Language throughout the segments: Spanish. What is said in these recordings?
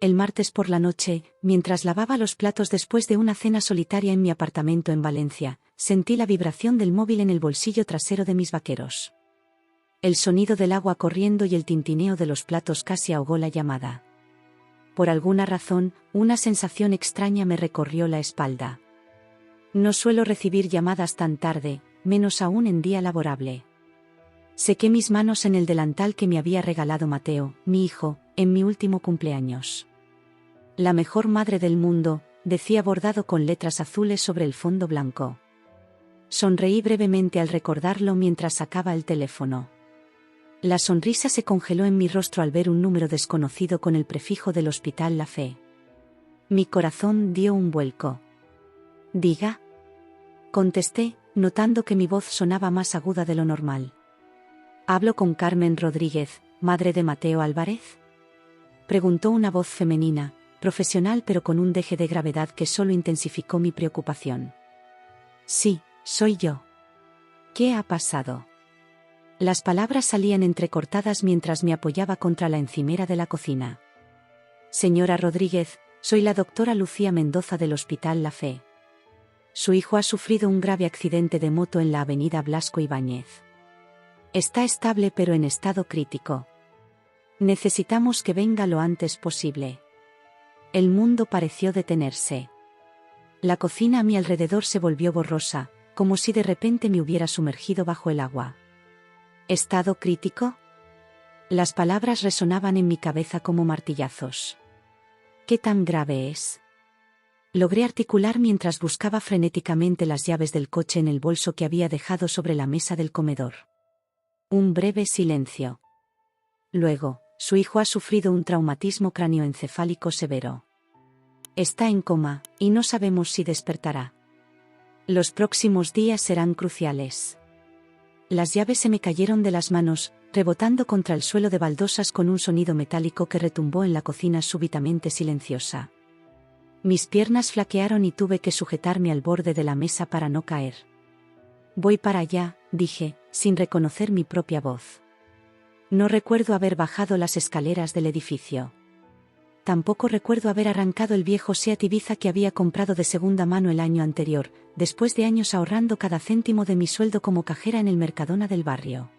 el martes por la noche, mientras lavaba los platos después de una cena solitaria en mi apartamento en Valencia, sentí la vibración del móvil en el bolsillo trasero de mis vaqueros. El sonido del agua corriendo y el tintineo de los platos casi ahogó la llamada. Por alguna razón, una sensación extraña me recorrió la espalda. No suelo recibir llamadas tan tarde, menos aún en día laborable. Sequé mis manos en el delantal que me había regalado Mateo, mi hijo, en mi último cumpleaños. La mejor madre del mundo, decía bordado con letras azules sobre el fondo blanco. Sonreí brevemente al recordarlo mientras sacaba el teléfono. La sonrisa se congeló en mi rostro al ver un número desconocido con el prefijo del Hospital La Fe. Mi corazón dio un vuelco. «Diga», contesté, notando que mi voz sonaba más aguda de lo normal. «¿Hablo con Carmen Rodríguez, madre de Mateo Álvarez?», preguntó una voz femenina, profesional pero con un deje de gravedad que solo intensificó mi preocupación. «Sí, soy yo». «¿Qué ha pasado?». Las palabras salían entrecortadas mientras me apoyaba contra la encimera de la cocina. «Señora Rodríguez, soy la doctora Lucía Mendoza del Hospital La Fe. Su hijo ha sufrido un grave accidente de moto en la avenida Blasco Ibáñez. Está estable pero en estado crítico. Necesitamos que venga lo antes posible». El mundo pareció detenerse. La cocina a mi alrededor se volvió borrosa, como si de repente me hubiera sumergido bajo el agua. ¿Estado crítico? Las palabras resonaban en mi cabeza como martillazos. ¿Qué tan grave es? Logré articular mientras buscaba frenéticamente las llaves del coche en el bolso que había dejado sobre la mesa del comedor. Un breve silencio. Luego, su hijo ha sufrido un traumatismo cráneoencefálico severo. Está en coma, y no sabemos si despertará. Los próximos días serán cruciales. Las llaves se me cayeron de las manos, rebotando contra el suelo de baldosas con un sonido metálico que retumbó en la cocina súbitamente silenciosa. Mis piernas flaquearon y tuve que sujetarme al borde de la mesa para no caer. «Voy para allá», dije, sin reconocer mi propia voz. No recuerdo haber bajado las escaleras del edificio. Tampoco recuerdo haber arrancado el viejo Seat Ibiza que había comprado de segunda mano el año anterior, después de años ahorrando cada céntimo de mi sueldo como cajera en el Mercadona del barrio.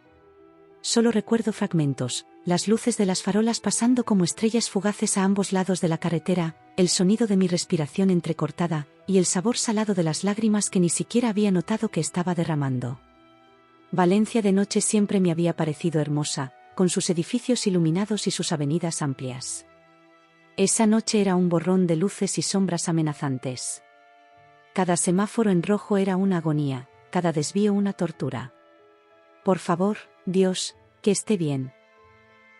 Solo recuerdo fragmentos, las luces de las farolas pasando como estrellas fugaces a ambos lados de la carretera, el sonido de mi respiración entrecortada, y el sabor salado de las lágrimas que ni siquiera había notado que estaba derramando. Valencia de noche siempre me había parecido hermosa, con sus edificios iluminados y sus avenidas amplias. Esa noche era un borrón de luces y sombras amenazantes. Cada semáforo en rojo era una agonía, cada desvío una tortura. «Por favor, Dios, que esté bien.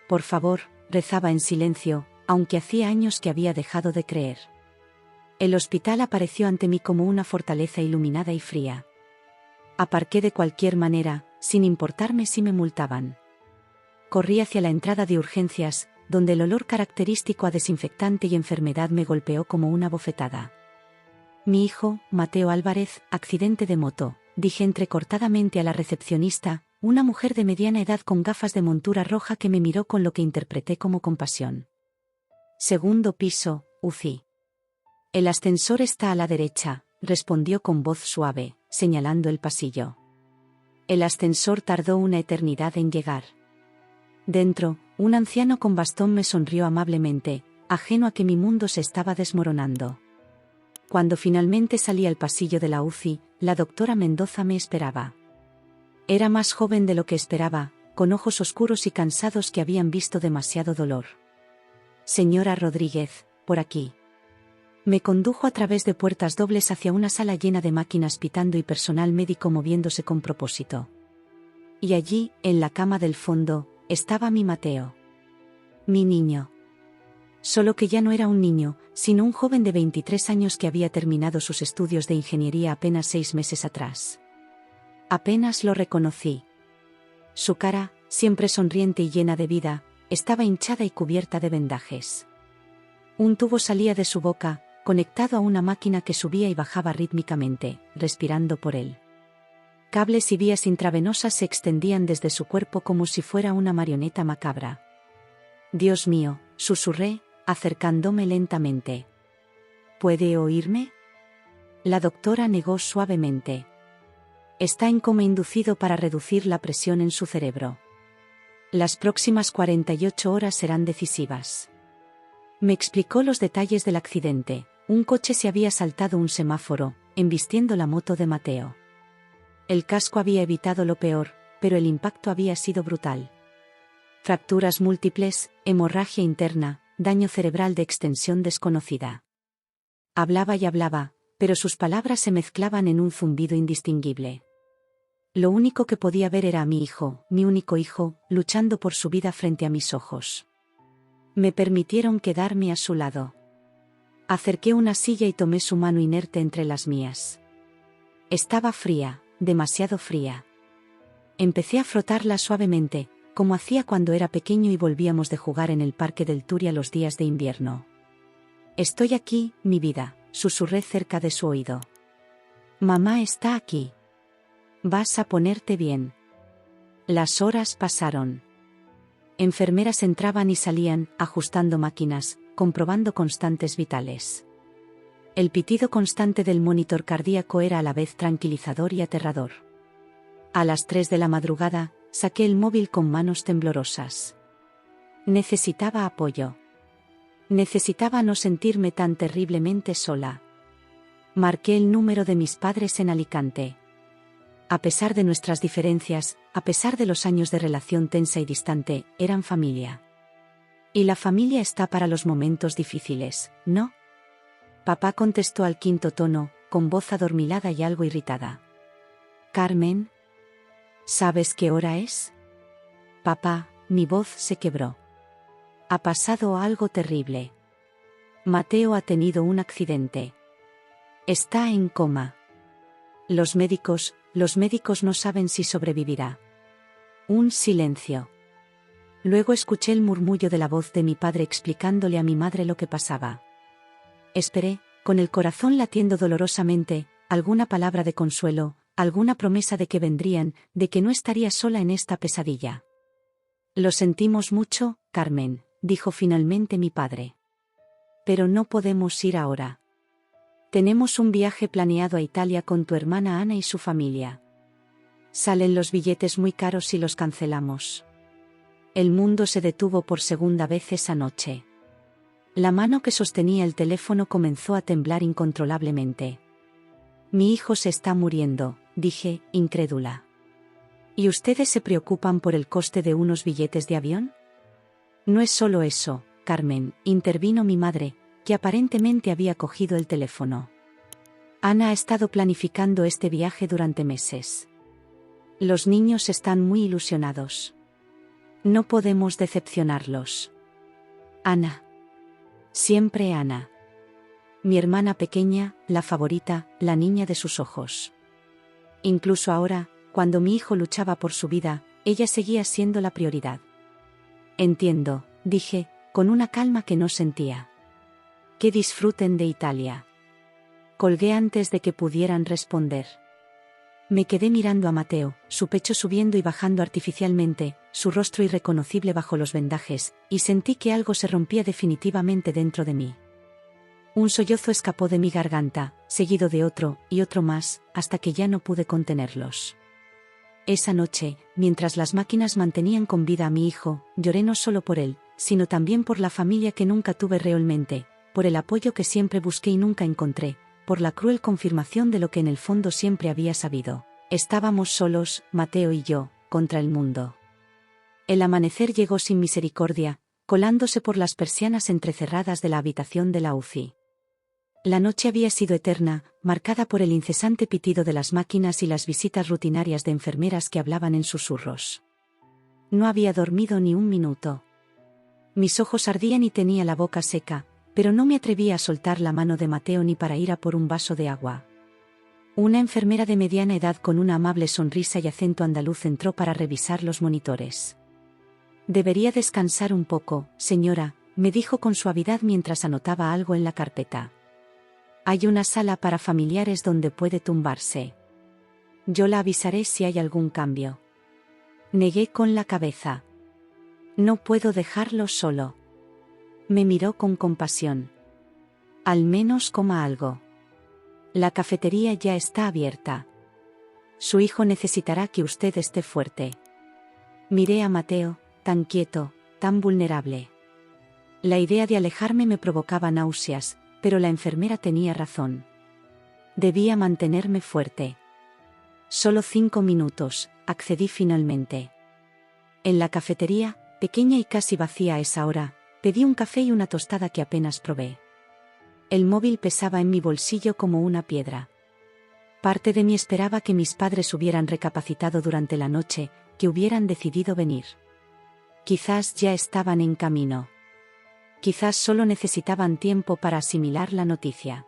Por favor», rezaba en silencio, aunque hacía años que había dejado de creer. El hospital apareció ante mí como una fortaleza iluminada y fría. Aparqué de cualquier manera, sin importarme si me multaban. Corrí hacia la entrada de urgencias, donde el olor característico a desinfectante y enfermedad me golpeó como una bofetada. «Mi hijo, Mateo Álvarez, accidente de moto», dije entrecortadamente a la recepcionista, una mujer de mediana edad con gafas de montura roja que me miró con lo que interpreté como compasión. «Segundo piso, UCI». «El ascensor está a la derecha», respondió con voz suave, señalando el pasillo. El ascensor tardó una eternidad en llegar. Dentro, un anciano con bastón me sonrió amablemente, ajeno a que mi mundo se estaba desmoronando. Cuando finalmente salí al pasillo de la UCI, la doctora Mendoza me esperaba. Era más joven de lo que esperaba, con ojos oscuros y cansados que habían visto demasiado dolor. «Señora Rodríguez, por aquí». Me condujo a través de puertas dobles hacia una sala llena de máquinas pitando y personal médico moviéndose con propósito. Y allí, en la cama del fondo, estaba mi Mateo. Mi niño. Solo que ya no era un niño, sino un joven de 23 años que había terminado sus estudios de ingeniería apenas 6 meses atrás. Apenas lo reconocí. Su cara, siempre sonriente y llena de vida, estaba hinchada y cubierta de vendajes. Un tubo salía de su boca, conectado a una máquina que subía y bajaba rítmicamente, respirando por él. Cables y vías intravenosas se extendían desde su cuerpo como si fuera una marioneta macabra. «Dios mío», susurré, acercándome lentamente. ¿Puede oírme? La doctora negó suavemente. Está en coma inducido para reducir la presión en su cerebro. Las próximas 48 horas serán decisivas. Me explicó los detalles del accidente. Un coche se había saltado un semáforo, embistiendo la moto de Mateo. El casco había evitado lo peor, pero el impacto había sido brutal. Fracturas múltiples, hemorragia interna, daño cerebral de extensión desconocida. Hablaba y hablaba, pero sus palabras se mezclaban en un zumbido indistinguible. Lo único que podía ver era a mi hijo, mi único hijo, luchando por su vida frente a mis ojos. Me permitieron quedarme a su lado. Acerqué una silla y tomé su mano inerte entre las mías. Estaba fría, demasiado fría. Empecé a frotarla suavemente, como hacía cuando era pequeño y volvíamos de jugar en el parque del Turia los días de invierno. Estoy aquí, mi vida, susurré cerca de su oído. Mamá está aquí. Vas a ponerte bien. Las horas pasaron. Enfermeras entraban y salían, ajustando máquinas, comprobando constantes vitales. El pitido constante del monitor cardíaco era a la vez tranquilizador y aterrador. A las 3 de la madrugada, saqué el móvil con manos temblorosas. Necesitaba apoyo. Necesitaba no sentirme tan terriblemente sola. Marqué el número de mis padres en Alicante. A pesar de nuestras diferencias, a pesar de los años de relación tensa y distante, eran familia. Y la familia está para los momentos difíciles, ¿no? Papá contestó al quinto tono, con voz adormilada y algo irritada. Carmen, ¿sabes qué hora es? Papá, mi voz se quebró. Ha pasado algo terrible. Mateo ha tenido un accidente. Está en coma. Los médicos no saben si sobrevivirá. Un silencio. Luego escuché el murmullo de la voz de mi padre explicándole a mi madre lo que pasaba. Esperé, con el corazón latiendo dolorosamente, alguna palabra de consuelo, alguna promesa de que vendrían, de que no estaría sola en esta pesadilla. Lo sentimos mucho, Carmen, dijo finalmente mi padre. Pero no podemos ir ahora. Tenemos un viaje planeado a Italia con tu hermana Ana y su familia. Salen los billetes muy caros si los cancelamos. El mundo se detuvo por segunda vez esa noche. La mano que sostenía el teléfono comenzó a temblar incontrolablemente. Mi hijo se está muriendo, dije, incrédula. ¿Y ustedes se preocupan por el coste de unos billetes de avión? No es solo eso, Carmen, intervino mi madre, que aparentemente había cogido el teléfono. Ana ha estado planificando este viaje durante meses. Los niños están muy ilusionados. No podemos decepcionarlos. Ana. Siempre Ana. Mi hermana pequeña, la favorita, la niña de sus ojos. Incluso ahora, cuando mi hijo luchaba por su vida, ella seguía siendo la prioridad. Entiendo, dije, con una calma que no sentía. Que disfruten de Italia. Colgué antes de que pudieran responder. Me quedé mirando a Mateo, su pecho subiendo y bajando artificialmente, su rostro irreconocible bajo los vendajes, y sentí que algo se rompía definitivamente dentro de mí. Un sollozo escapó de mi garganta, seguido de otro, y otro más, hasta que ya no pude contenerlos. Esa noche, mientras las máquinas mantenían con vida a mi hijo, lloré no solo por él, sino también por la familia que nunca tuve realmente, por el apoyo que siempre busqué y nunca encontré, por la cruel confirmación de lo que en el fondo siempre había sabido. Estábamos solos, Mateo y yo, contra el mundo. El amanecer llegó sin misericordia, colándose por las persianas entrecerradas de la habitación de la UCI. La noche había sido eterna, marcada por el incesante pitido de las máquinas y las visitas rutinarias de enfermeras que hablaban en susurros. No había dormido ni un minuto. Mis ojos ardían y tenía la boca seca, pero no me atrevía a soltar la mano de Mateo ni para ir a por un vaso de agua. Una enfermera de mediana edad con una amable sonrisa y acento andaluz entró para revisar los monitores. «Debería descansar un poco, señora», me dijo con suavidad mientras anotaba algo en la carpeta. «Hay una sala para familiares donde puede tumbarse. Yo la avisaré si hay algún cambio». Negué con la cabeza. «No puedo dejarlo solo». Me miró con compasión. Al menos coma algo. La cafetería ya está abierta. Su hijo necesitará que usted esté fuerte. Miré a Mateo, tan quieto, tan vulnerable. La idea de alejarme me provocaba náuseas, pero la enfermera tenía razón. Debía mantenerme fuerte. Solo 5 minutos, accedí finalmente. En la cafetería, pequeña y casi vacía a esa hora, pedí un café y una tostada que apenas probé. El móvil pesaba en mi bolsillo como una piedra. Parte de mí esperaba que mis padres hubieran recapacitado durante la noche, que hubieran decidido venir. Quizás ya estaban en camino. Quizás solo necesitaban tiempo para asimilar la noticia.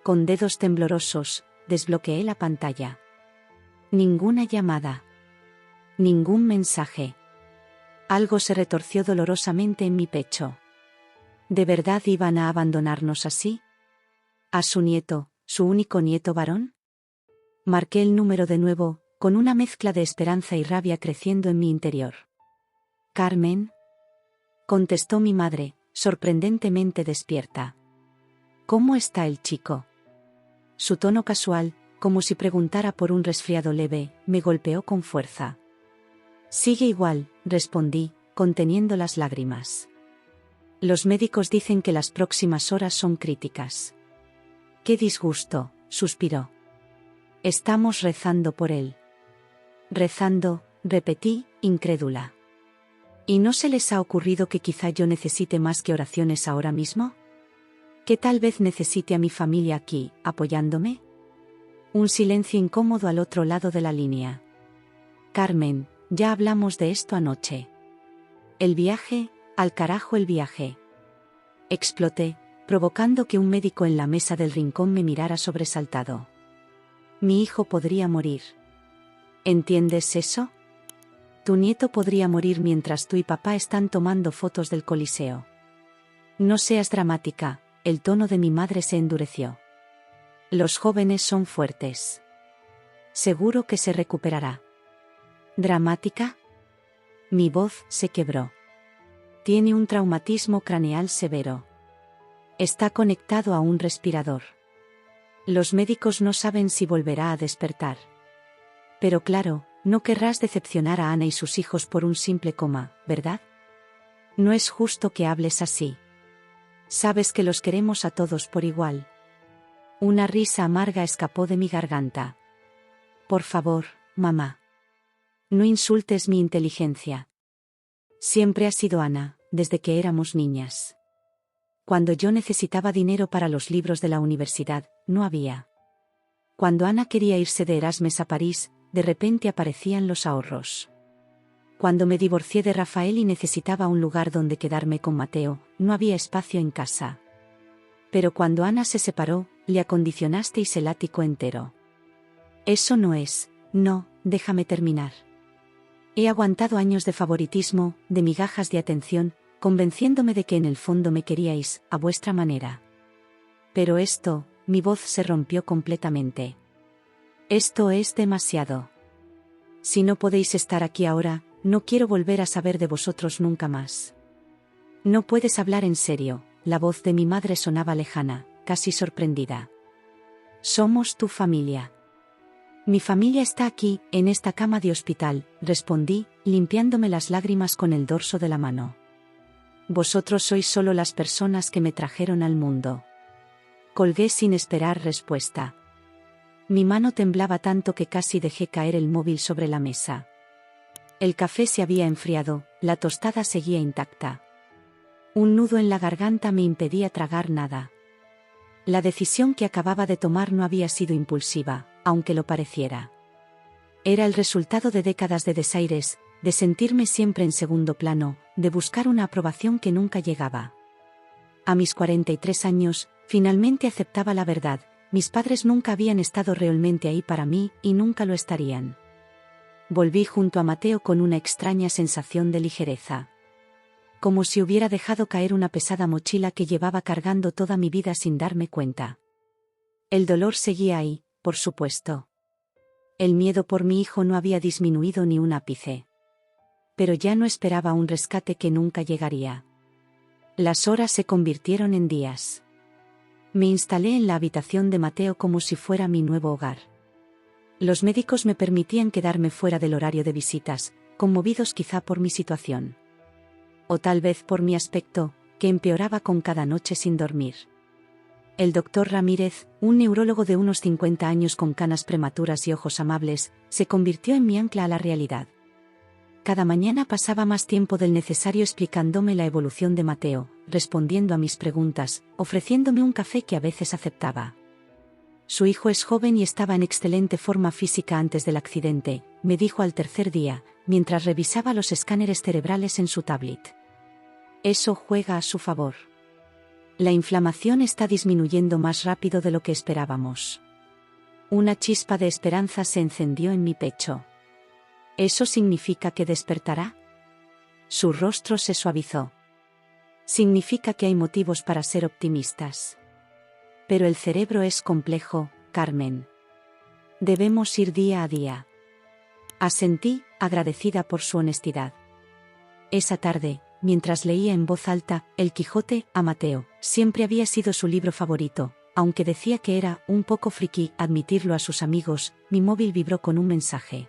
Con dedos temblorosos, desbloqueé la pantalla. Ninguna llamada. Ningún mensaje. Algo se retorció dolorosamente en mi pecho. ¿De verdad iban a abandonarnos así? ¿A su nieto, su único nieto varón? Marqué el número de nuevo, con una mezcla de esperanza y rabia creciendo en mi interior. «Carmen», contestó mi madre, sorprendentemente despierta. «¿Cómo está el chico?». Su tono casual, como si preguntara por un resfriado leve, me golpeó con fuerza. «Sigue igual», respondí, conteniendo las lágrimas. «Los médicos dicen que las próximas horas son críticas». «Qué disgusto», suspiró. «Estamos rezando por él». «Rezando», repetí, incrédula. ¿Y no se les ha ocurrido que quizá yo necesite más que oraciones ahora mismo? ¿Que tal vez necesite a mi familia aquí, apoyándome? Un silencio incómodo al otro lado de la línea. «Carmen, ya hablamos de esto anoche». «¿El viaje? Al carajo el viaje». Exploté, provocando que un médico en la mesa del rincón me mirara sobresaltado. «Mi hijo podría morir». «¿Entiendes eso? Tu nieto podría morir mientras tú y papá están tomando fotos del Coliseo». «No seas dramática», el tono de mi madre se endureció. «Los jóvenes son fuertes. Seguro que se recuperará». «¿Dramática?». Mi voz se quebró. «Tiene un traumatismo craneal severo. Está conectado a un respirador. Los médicos no saben si volverá a despertar». «Pero claro, no querrás decepcionar a Ana y sus hijos por un simple coma, ¿verdad? No es justo que hables así. Sabes que los queremos a todos por igual». Una risa amarga escapó de mi garganta. «Por favor, mamá. No insultes mi inteligencia. Siempre ha sido Ana, desde que éramos niñas. Cuando yo necesitaba dinero para los libros de la universidad, no había. Cuando Ana quería irse de Erasmus a París, de repente aparecían los ahorros. Cuando me divorcié de Rafael y necesitaba un lugar donde quedarme con Mateo, no había espacio en casa. Pero cuando Ana se separó, le acondicionasteis el ático entero. Eso no es, no, déjame terminar. He aguantado años de favoritismo, de migajas de atención, convenciéndome de que en el fondo me queríais, a vuestra manera. Pero esto, mi voz se rompió completamente. Esto es demasiado. Si no podéis estar aquí ahora, no quiero volver a saber de vosotros nunca más. No puedes hablar en serio. La voz de mi madre sonaba lejana, casi sorprendida. Somos tu familia. Mi familia está aquí, en esta cama de hospital, respondí, limpiándome las lágrimas con el dorso de la mano. Vosotros sois solo las personas que me trajeron al mundo. Colgué sin esperar respuesta. Mi mano temblaba tanto que casi dejé caer el móvil sobre la mesa. El café se había enfriado, la tostada seguía intacta. Un nudo en la garganta me impedía tragar nada. La decisión que acababa de tomar no había sido impulsiva, aunque lo pareciera. Era el resultado de décadas de desaires, de sentirme siempre en segundo plano, de buscar una aprobación que nunca llegaba. A mis 43 años, finalmente aceptaba la verdad: mis padres nunca habían estado realmente ahí para mí, y nunca lo estarían. Volví junto a Mateo con una extraña sensación de ligereza. Como si hubiera dejado caer una pesada mochila que llevaba cargando toda mi vida sin darme cuenta. El dolor seguía ahí, por supuesto. El miedo por mi hijo no había disminuido ni un ápice. Pero ya no esperaba un rescate que nunca llegaría. Las horas se convirtieron en días. Me instalé en la habitación de Mateo como si fuera mi nuevo hogar. Los médicos me permitían quedarme fuera del horario de visitas, conmovidos quizá por mi situación. O tal vez por mi aspecto, que empeoraba con cada noche sin dormir. El doctor Ramírez, un neurólogo de unos 50 años con canas prematuras y ojos amables, se convirtió en mi ancla a la realidad. Cada mañana pasaba más tiempo del necesario explicándome la evolución de Mateo, respondiendo a mis preguntas, ofreciéndome un café que a veces aceptaba. Su hijo es joven y estaba en excelente forma física antes del accidente, me dijo al tercer día, mientras revisaba los escáneres cerebrales en su tablet. Eso juega a su favor. La inflamación está disminuyendo más rápido de lo que esperábamos. Una chispa de esperanza se encendió en mi pecho. ¿Eso significa que despertará? Su rostro se suavizó. Significa que hay motivos para ser optimistas. Pero el cerebro es complejo, Carmen. Debemos ir día a día. Asentí, agradecida por su honestidad. Esa tarde, mientras leía en voz alta El Quijote a Mateo, siempre había sido su libro favorito, aunque decía que era un poco friki admitirlo a sus amigos, mi móvil vibró con un mensaje.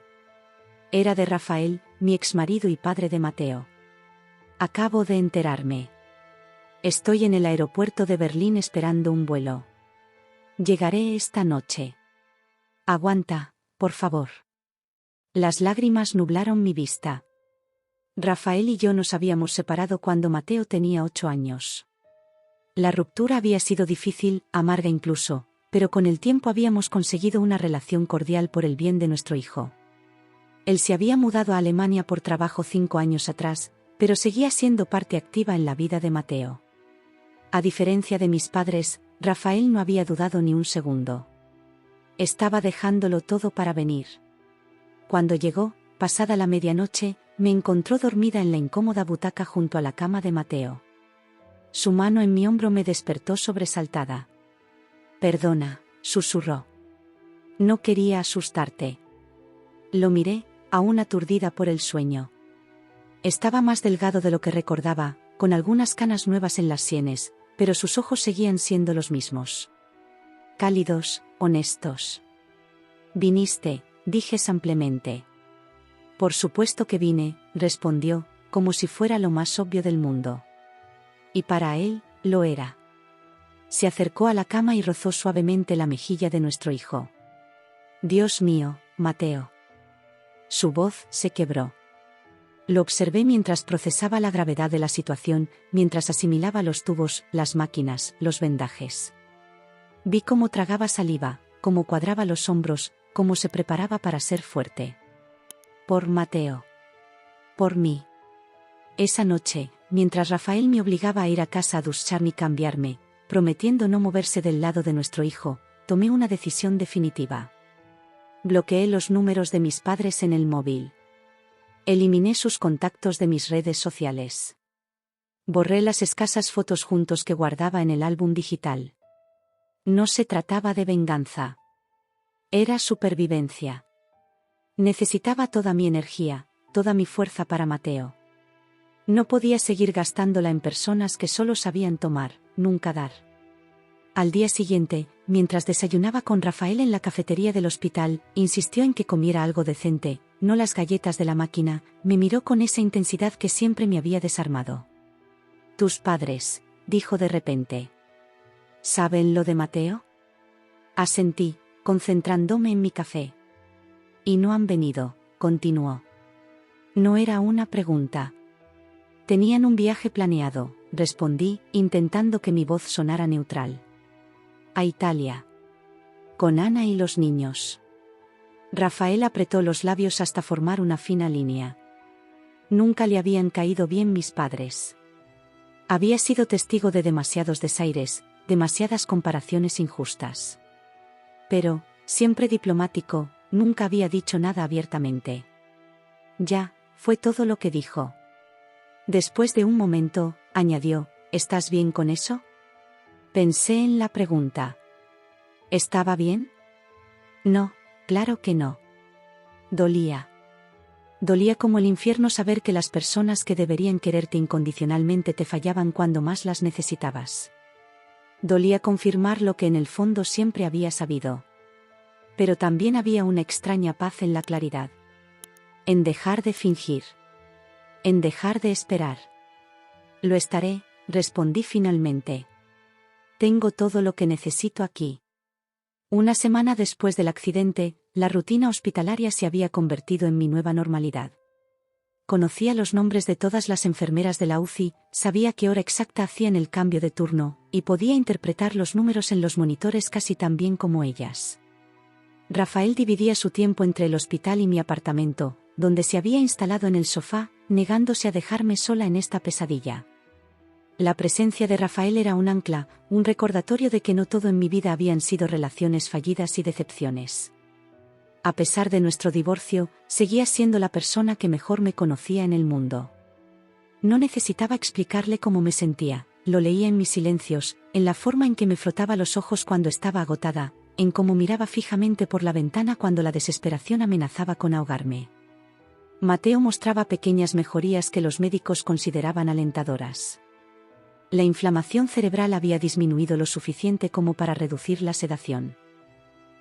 Era de Rafael, mi exmarido y padre de Mateo. Acabo de enterarme. Estoy en el aeropuerto de Berlín esperando un vuelo. Llegaré esta noche. Aguanta, por favor. Las lágrimas nublaron mi vista. Rafael y yo nos habíamos separado cuando Mateo tenía 8 años. La ruptura había sido difícil, amarga incluso, pero con el tiempo habíamos conseguido una relación cordial por el bien de nuestro hijo. Él se había mudado a Alemania por trabajo 5 años atrás, pero seguía siendo parte activa en la vida de Mateo. A diferencia de mis padres, Rafael no había dudado ni un segundo. Estaba dejándolo todo para venir. Cuando llegó, pasada la medianoche, me encontró dormida en la incómoda butaca junto a la cama de Mateo. Su mano en mi hombro me despertó sobresaltada. Perdona, susurró. No quería asustarte. Lo miré, aún aturdida por el sueño. Estaba más delgado de lo que recordaba, con algunas canas nuevas en las sienes, pero sus ojos seguían siendo los mismos. Cálidos, honestos. Viniste, dije simplemente. Por supuesto que vine, respondió, como si fuera lo más obvio del mundo. Y para él, lo era. Se acercó a la cama y rozó suavemente la mejilla de nuestro hijo. Dios mío, Mateo. Su voz se quebró. Lo observé mientras procesaba la gravedad de la situación, mientras asimilaba los tubos, las máquinas, los vendajes. Vi cómo tragaba saliva, cómo cuadraba los hombros, cómo se preparaba para ser fuerte. Por Mateo. Por mí. Esa noche, mientras Rafael me obligaba a ir a casa a ducharme y cambiarme, prometiendo no moverse del lado de nuestro hijo, tomé una decisión definitiva. Bloqueé los números de mis padres en el móvil. Eliminé sus contactos de mis redes sociales. Borré las escasas fotos juntos que guardaba en el álbum digital. No se trataba de venganza. Era supervivencia. Necesitaba toda mi energía, toda mi fuerza para Mateo. No podía seguir gastándola en personas que solo sabían tomar, nunca dar. Al día siguiente, mientras desayunaba con Rafael en la cafetería del hospital, insistió en que comiera algo decente, no las galletas de la máquina, me miró con esa intensidad que siempre me había desarmado. Tus padres, dijo de repente. ¿Saben lo de Mateo? Asentí, concentrándome en mi café. Y no han venido, continuó. No era una pregunta. Tenían un viaje planeado, respondí, intentando que mi voz sonara neutral. A Italia. Con Ana y los niños. Rafael apretó los labios hasta formar una fina línea. Nunca le habían caído bien mis padres. Había sido testigo de demasiados desaires, demasiadas comparaciones injustas. Pero, siempre diplomático, nunca había dicho nada abiertamente. Ya, fue todo lo que dijo. Después de un momento, añadió, ¿estás bien con eso? Pensé en la pregunta. ¿Estaba bien? No, claro que no. Dolía. Dolía como el infierno saber que las personas que deberían quererte incondicionalmente te fallaban cuando más las necesitabas. Dolía confirmar lo que en el fondo siempre había sabido. Pero también había una extraña paz en la claridad. En dejar de fingir. En dejar de esperar. Lo estaré, respondí finalmente. Tengo todo lo que necesito aquí. Una semana después del accidente, la rutina hospitalaria se había convertido en mi nueva normalidad. Conocía los nombres de todas las enfermeras de la UCI, sabía qué hora exacta hacían el cambio de turno, y podía interpretar los números en los monitores casi tan bien como ellas. Rafael dividía su tiempo entre el hospital y mi apartamento, donde se había instalado en el sofá, negándose a dejarme sola en esta pesadilla. La presencia de Rafael era un ancla, un recordatorio de que no todo en mi vida habían sido relaciones fallidas y decepciones. A pesar de nuestro divorcio, seguía siendo la persona que mejor me conocía en el mundo. No necesitaba explicarle cómo me sentía, lo leía en mis silencios, en la forma en que me frotaba los ojos cuando estaba agotada, en cómo miraba fijamente por la ventana cuando la desesperación amenazaba con ahogarme. Mateo mostraba pequeñas mejorías que los médicos consideraban alentadoras. La inflamación cerebral había disminuido lo suficiente como para reducir la sedación.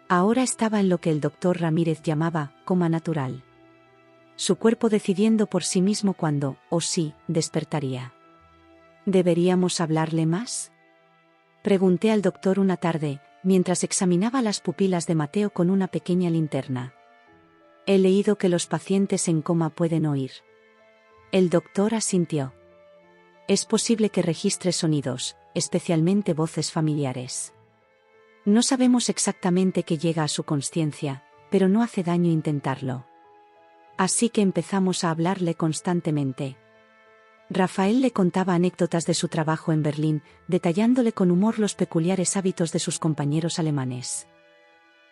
Ahora estaba en lo que el doctor Ramírez llamaba coma natural. Su cuerpo decidiendo por sí mismo cuándo, o si, despertaría. ¿Deberíamos hablarle más? Pregunté al doctor una tarde, mientras examinaba las pupilas de Mateo con una pequeña linterna. He leído que los pacientes en coma pueden oír. El doctor asintió. Es posible que registre sonidos, especialmente voces familiares. No sabemos exactamente qué llega a su consciencia, pero no hace daño intentarlo. Así que empezamos a hablarle constantemente. Rafael le contaba anécdotas de su trabajo en Berlín, detallándole con humor los peculiares hábitos de sus compañeros alemanes.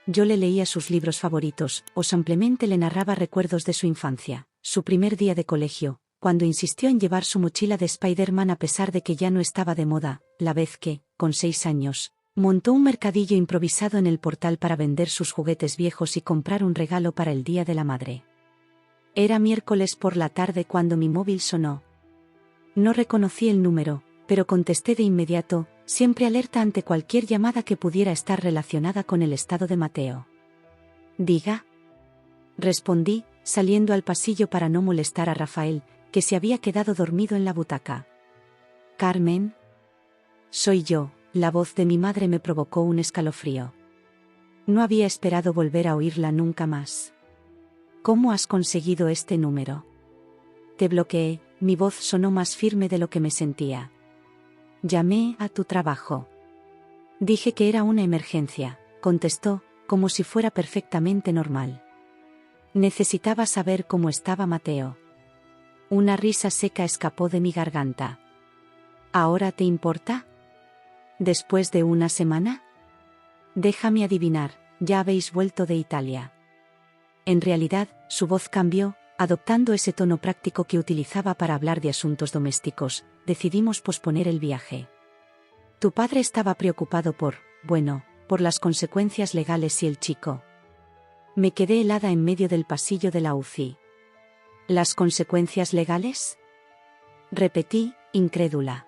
Yo le leía sus libros favoritos, o simplemente le narraba recuerdos de su infancia, su primer día de colegio, cuando insistió en llevar su mochila de Spider-Man a pesar de que ya no estaba de moda, la vez que, con 6 años, montó un mercadillo improvisado en el portal para vender sus juguetes viejos y comprar un regalo para el Día de la Madre. Era miércoles por la tarde cuando mi móvil sonó. No reconocí el número, pero contesté de inmediato, siempre alerta ante cualquier llamada que pudiera estar relacionada con el estado de Mateo. Diga. Respondí, saliendo al pasillo para no molestar a Rafael, que se había quedado dormido en la butaca. Carmen. Soy yo. La voz de mi madre me provocó un escalofrío. No había esperado volver a oírla nunca más. ¿Cómo has conseguido este número? Te bloqueé, mi voz sonó más firme de lo que me sentía. Llamé a tu trabajo. Dije que era una emergencia, contestó, como si fuera perfectamente normal. Necesitaba saber cómo estaba Mateo. Una risa seca escapó de mi garganta. ¿Ahora te importa? ¿Después de una semana? Déjame adivinar, ya habéis vuelto de Italia. En realidad, su voz cambió, adoptando ese tono práctico que utilizaba para hablar de asuntos domésticos. Decidimos posponer el viaje. Tu padre estaba preocupado por las consecuencias legales y el chico. Me quedé helada en medio del pasillo de la UCI. ¿Las consecuencias legales? Repetí, incrédula.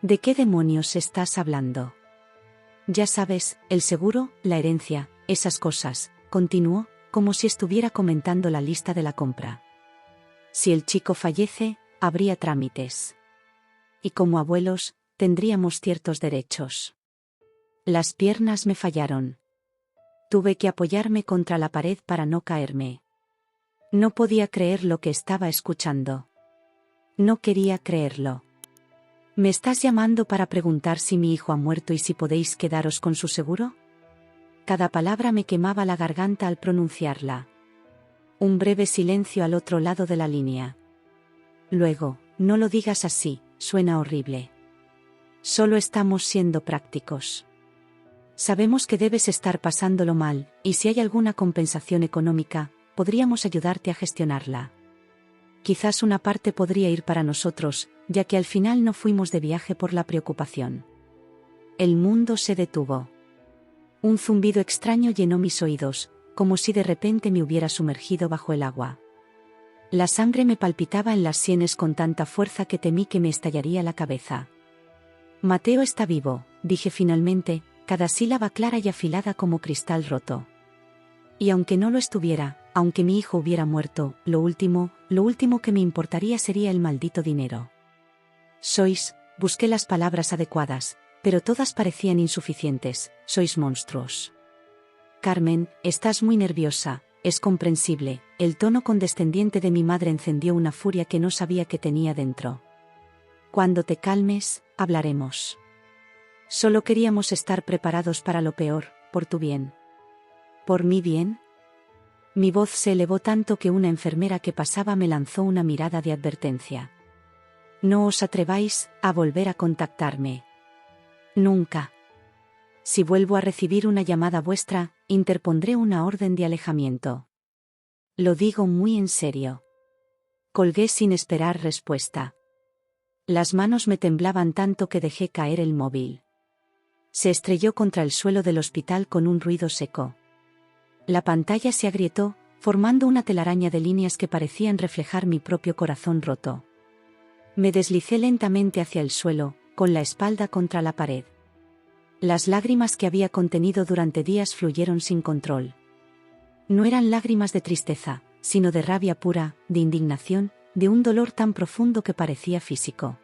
¿De qué demonios estás hablando? Ya sabes, el seguro, la herencia, esas cosas, continuó, como si estuviera comentando la lista de la compra. Si el chico fallece, habría trámites. Y como abuelos, tendríamos ciertos derechos. Las piernas me fallaron. Tuve que apoyarme contra la pared para no caerme. No podía creer lo que estaba escuchando. No quería creerlo. ¿Me estás llamando para preguntar si mi hijo ha muerto y si podéis quedaros con su seguro? Cada palabra me quemaba la garganta al pronunciarla. Un breve silencio al otro lado de la línea. Luego, no lo digas así, suena horrible. Solo estamos siendo prácticos. Sabemos que debes estar pasándolo mal, y si hay alguna compensación económica, podríamos ayudarte a gestionarla. Quizás una parte podría ir para nosotros, ya que al final no fuimos de viaje por la preocupación. El mundo se detuvo. Un zumbido extraño llenó mis oídos, como si de repente me hubiera sumergido bajo el agua. La sangre me palpitaba en las sienes con tanta fuerza que temí que me estallaría la cabeza. Mateo está vivo, dije finalmente, cada sílaba clara y afilada como cristal roto. Y aunque no lo estuviera, aunque mi hijo hubiera muerto, lo último que me importaría sería el maldito dinero. Busqué las palabras adecuadas, pero todas parecían insuficientes, sois monstruos. Carmen, estás muy nerviosa, es comprensible, el tono condescendiente de mi madre encendió una furia que no sabía que tenía dentro. Cuando te calmes, hablaremos. Solo queríamos estar preparados para lo peor, por tu bien. ¿Por mi bien? Mi voz se elevó tanto que una enfermera que pasaba me lanzó una mirada de advertencia. No os atreváis a volver a contactarme. Nunca. Si vuelvo a recibir una llamada vuestra, interpondré una orden de alejamiento. Lo digo muy en serio. Colgué sin esperar respuesta. Las manos me temblaban tanto que dejé caer el móvil. Se estrelló contra el suelo del hospital con un ruido seco. La pantalla se agrietó, formando una telaraña de líneas que parecían reflejar mi propio corazón roto. Me deslicé lentamente hacia el suelo, con la espalda contra la pared. Las lágrimas que había contenido durante días fluyeron sin control. No eran lágrimas de tristeza, sino de rabia pura, de indignación, de un dolor tan profundo que parecía físico.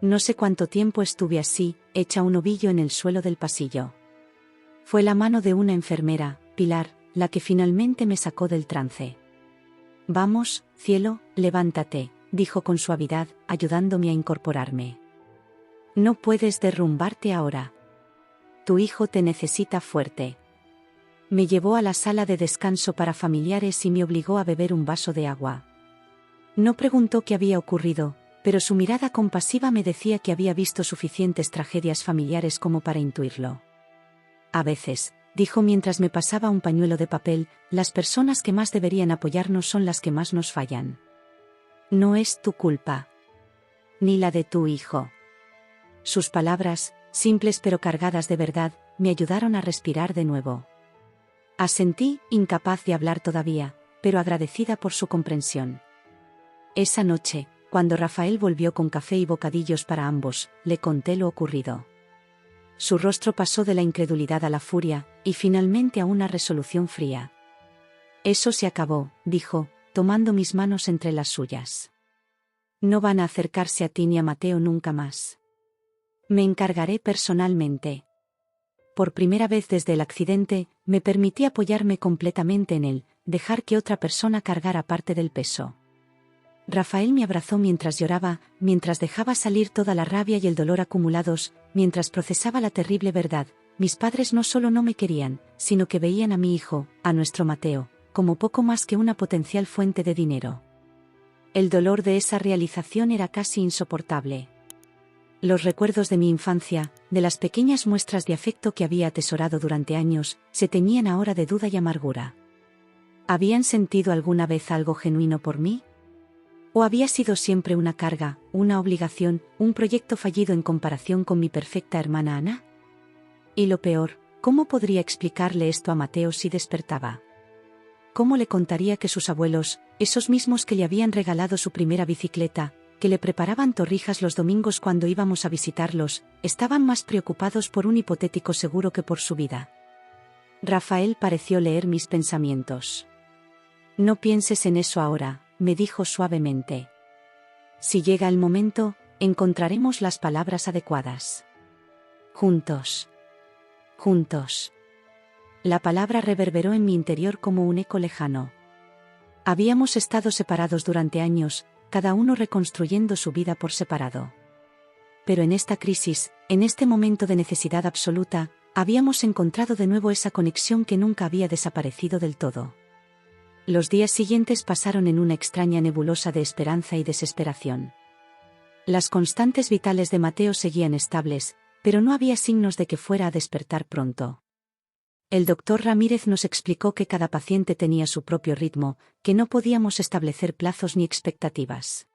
No sé cuánto tiempo estuve así, hecha un ovillo en el suelo del pasillo. Fue la mano de una enfermera, Pilar, la que finalmente me sacó del trance. Vamos, cielo, levántate, dijo con suavidad, ayudándome a incorporarme. No puedes derrumbarte ahora. Tu hijo te necesita fuerte. Me llevó a la sala de descanso para familiares y me obligó a beber un vaso de agua. No preguntó qué había ocurrido, pero su mirada compasiva me decía que había visto suficientes tragedias familiares como para intuirlo. A veces, dijo mientras me pasaba un pañuelo de papel, las personas que más deberían apoyarnos son las que más nos fallan. No es tu culpa. Ni la de tu hijo. Sus palabras, simples pero cargadas de verdad, me ayudaron a respirar de nuevo. Asentí, incapaz de hablar todavía, pero agradecida por su comprensión. Esa noche, cuando Rafael volvió con café y bocadillos para ambos, le conté lo ocurrido. Su rostro pasó de la incredulidad a la furia, y finalmente a una resolución fría. Eso se acabó, dijo, tomando mis manos entre las suyas. No van a acercarse a ti ni a Mateo nunca más. Me encargaré personalmente. Por primera vez desde el accidente, me permití apoyarme completamente en él, dejar que otra persona cargara parte del peso. Rafael me abrazó mientras lloraba, mientras dejaba salir toda la rabia y el dolor acumulados, mientras procesaba la terrible verdad: mis padres no solo no me querían, sino que veían a mi hijo, a nuestro Mateo, como poco más que una potencial fuente de dinero. El dolor de esa realización era casi insoportable. Los recuerdos de mi infancia, de las pequeñas muestras de afecto que había atesorado durante años, se teñían ahora de duda y amargura. ¿Habían sentido alguna vez algo genuino por mí? ¿O había sido siempre una carga, una obligación, un proyecto fallido en comparación con mi perfecta hermana Ana? Y lo peor, ¿cómo podría explicarle esto a Mateo si despertaba? ¿Cómo le contaría que sus abuelos, esos mismos que le habían regalado su primera bicicleta, que le preparaban torrijas los domingos cuando íbamos a visitarlos, estaban más preocupados por un hipotético seguro que por su vida? Rafael pareció leer mis pensamientos. No pienses en eso ahora, me dijo suavemente. Si llega el momento, encontraremos las palabras adecuadas. Juntos. Juntos. La palabra reverberó en mi interior como un eco lejano. Habíamos estado separados durante años, cada uno reconstruyendo su vida por separado. Pero en esta crisis, en este momento de necesidad absoluta, habíamos encontrado de nuevo esa conexión que nunca había desaparecido del todo. Los días siguientes pasaron en una extraña nebulosa de esperanza y desesperación. Las constantes vitales de Mateo seguían estables, pero no había signos de que fuera a despertar pronto. El doctor Ramírez nos explicó que cada paciente tenía su propio ritmo, que no podíamos establecer plazos ni expectativas.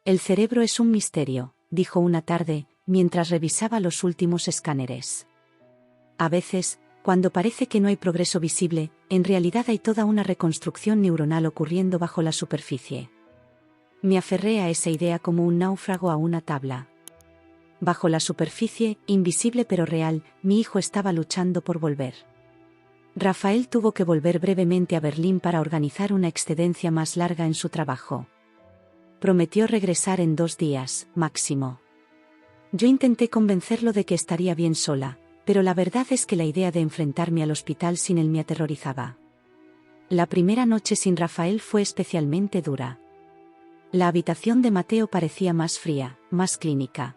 El cerebro es un misterio, dijo una tarde, mientras revisaba los últimos escáneres. A veces, Cuando parece que no hay progreso visible, en realidad hay toda una reconstrucción neuronal ocurriendo bajo la superficie. Me aferré a esa idea como un náufrago a una tabla. Bajo la superficie, invisible pero real, mi hijo estaba luchando por volver. Rafael tuvo que volver brevemente a Berlín para organizar una excedencia más larga en su trabajo. Prometió regresar en 2 días, máximo. Yo intenté convencerlo de que estaría bien sola, pero la verdad es que la idea de enfrentarme al hospital sin él me aterrorizaba. La primera noche sin Rafael fue especialmente dura. La habitación de Mateo parecía más fría, más clínica.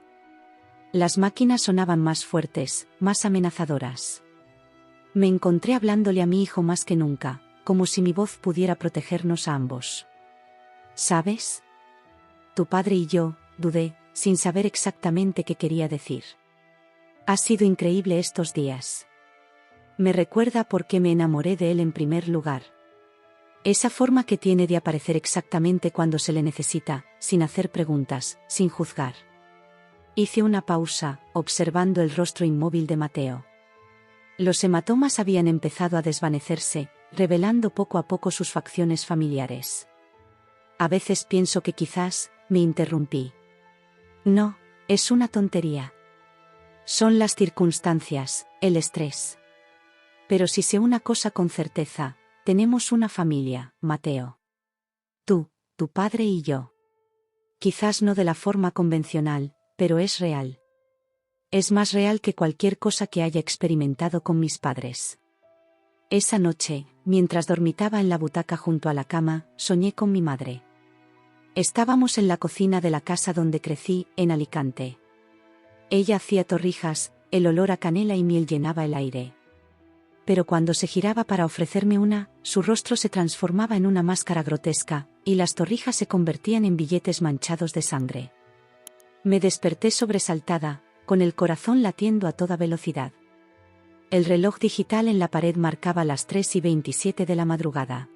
Las máquinas sonaban más fuertes, más amenazadoras. Me encontré hablándole a mi hijo más que nunca, como si mi voz pudiera protegernos a ambos. ¿Sabes? Tu padre y yo, dudé, sin saber exactamente qué quería decir. Ha sido increíble estos días. Me recuerda por qué me enamoré de él en primer lugar. Esa forma que tiene de aparecer exactamente cuando se le necesita, sin hacer preguntas, sin juzgar. Hice una pausa, observando el rostro inmóvil de Mateo. Los hematomas habían empezado a desvanecerse, revelando poco a poco sus facciones familiares. A veces pienso que quizás, me interrumpí. No, es una tontería. Son las circunstancias, el estrés. Pero si sé una cosa con certeza, tenemos una familia, Mateo. Tú, tu padre y yo. Quizás no de la forma convencional, pero es real. Es más real que cualquier cosa que haya experimentado con mis padres. Esa noche, mientras dormitaba en la butaca junto a la cama, soñé con mi madre. Estábamos en la cocina de la casa donde crecí, en Alicante. Ella hacía torrijas, el olor a canela y miel llenaba el aire. Pero cuando se giraba para ofrecerme una, su rostro se transformaba en una máscara grotesca, y las torrijas se convertían en billetes manchados de sangre. Me desperté sobresaltada, con el corazón latiendo a toda velocidad. El reloj digital en la pared marcaba las 3:27 de la madrugada.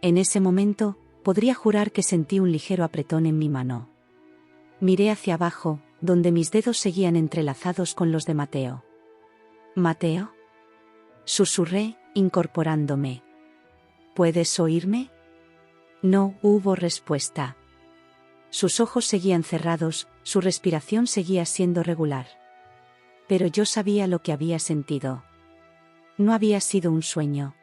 En ese momento, podría jurar que sentí un ligero apretón en mi mano. Miré hacia abajo, donde mis dedos seguían entrelazados con los de Mateo. ¿Mateo? Susurré, incorporándome. ¿Puedes oírme? No hubo respuesta. Sus ojos seguían cerrados, su respiración seguía siendo regular. Pero yo sabía lo que había sentido. No había sido un sueño.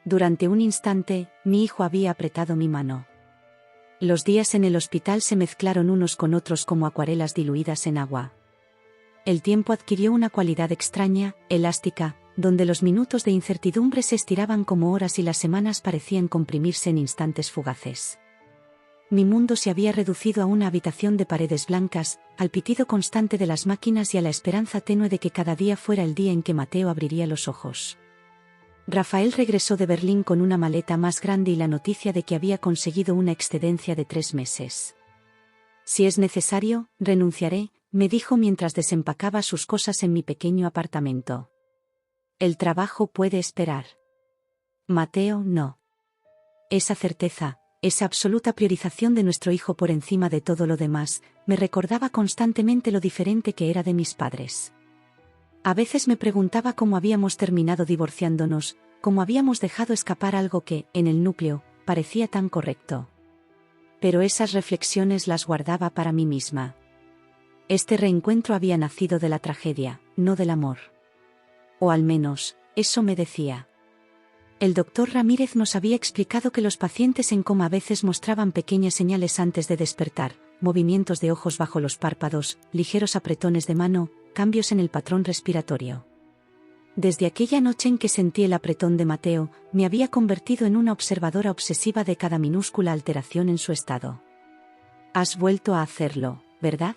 Durante un instante, mi hijo había apretado mi mano. Los días en el hospital se mezclaron unos con otros como acuarelas diluidas en agua. El tiempo adquirió una cualidad extraña, elástica, donde los minutos de incertidumbre se estiraban como horas y las semanas parecían comprimirse en instantes fugaces. Mi mundo se había reducido a una habitación de paredes blancas, al pitido constante de las máquinas y a la esperanza tenue de que cada día fuera el día en que Mateo abriría los ojos. Rafael regresó de Berlín con una maleta más grande y la noticia de que había conseguido una excedencia de 3 meses. Si es necesario, renunciaré, me dijo mientras desempacaba sus cosas en mi pequeño apartamento. El trabajo puede esperar. Mateo, no. Esa certeza, esa absoluta priorización de nuestro hijo por encima de todo lo demás, me recordaba constantemente lo diferente que era de mis padres. A veces me preguntaba cómo habíamos terminado divorciándonos, cómo habíamos dejado escapar algo que, en el núcleo, parecía tan correcto. Pero esas reflexiones las guardaba para mí misma. Este reencuentro había nacido de la tragedia, no del amor. O al menos, eso me decía. El doctor Ramírez nos había explicado que los pacientes en coma a veces mostraban pequeñas señales antes de despertar, movimientos de ojos bajo los párpados, ligeros apretones de mano, cambios en el patrón respiratorio. Desde aquella noche en que sentí el apretón de Mateo, me había convertido en una observadora obsesiva de cada minúscula alteración en su estado. Has vuelto a hacerlo, ¿verdad?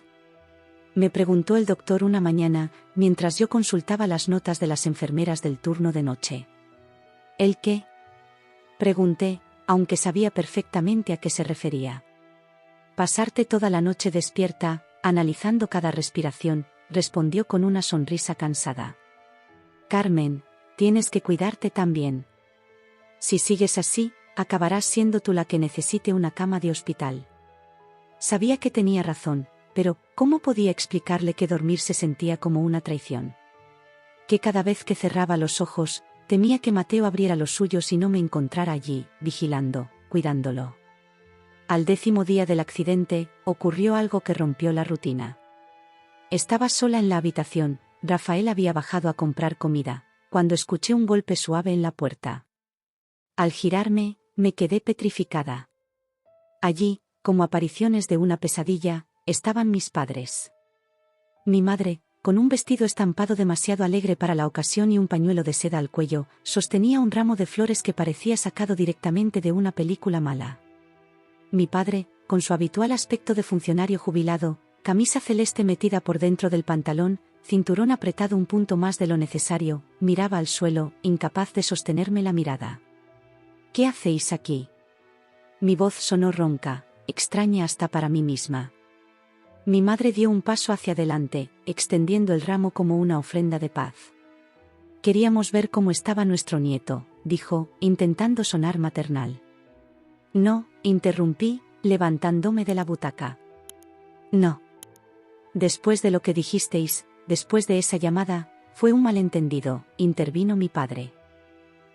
Me preguntó el doctor una mañana, mientras yo consultaba las notas de las enfermeras del turno de noche. ¿El qué? Pregunté, aunque sabía perfectamente a qué se refería. Pasarte toda la noche despierta, analizando cada respiración, respondió con una sonrisa cansada. Carmen, tienes que cuidarte también. Si sigues así, acabarás siendo tú la que necesite una cama de hospital. Sabía que tenía razón, pero ¿cómo podía explicarle que dormir se sentía como una traición? que cada vez que cerraba los ojos, temía que Mateo abriera los suyos y no me encontrara allí, vigilando, cuidándolo. Al 10º día del accidente, ocurrió algo que rompió la rutina. Estaba sola en la habitación, Rafael había bajado a comprar comida, cuando escuché un golpe suave en la puerta. Al girarme, me quedé petrificada. Allí, como apariciones de una pesadilla, estaban mis padres. Mi madre, con un vestido estampado demasiado alegre para la ocasión y un pañuelo de seda al cuello, sostenía un ramo de flores que parecía sacado directamente de una película mala. Mi padre, con su habitual aspecto de funcionario jubilado, camisa celeste metida por dentro del pantalón, cinturón apretado un punto más de lo necesario, miraba al suelo, incapaz de sostenerme la mirada. ¿Qué hacéis aquí? Mi voz sonó ronca, extraña hasta para mí misma. Mi madre dio un paso hacia adelante, extendiendo el ramo como una ofrenda de paz. Queríamos ver cómo estaba nuestro nieto, dijo, intentando sonar maternal. No, interrumpí, levantándome de la butaca. No. Después de lo que dijisteis, después de esa llamada, fue un malentendido, intervino mi padre.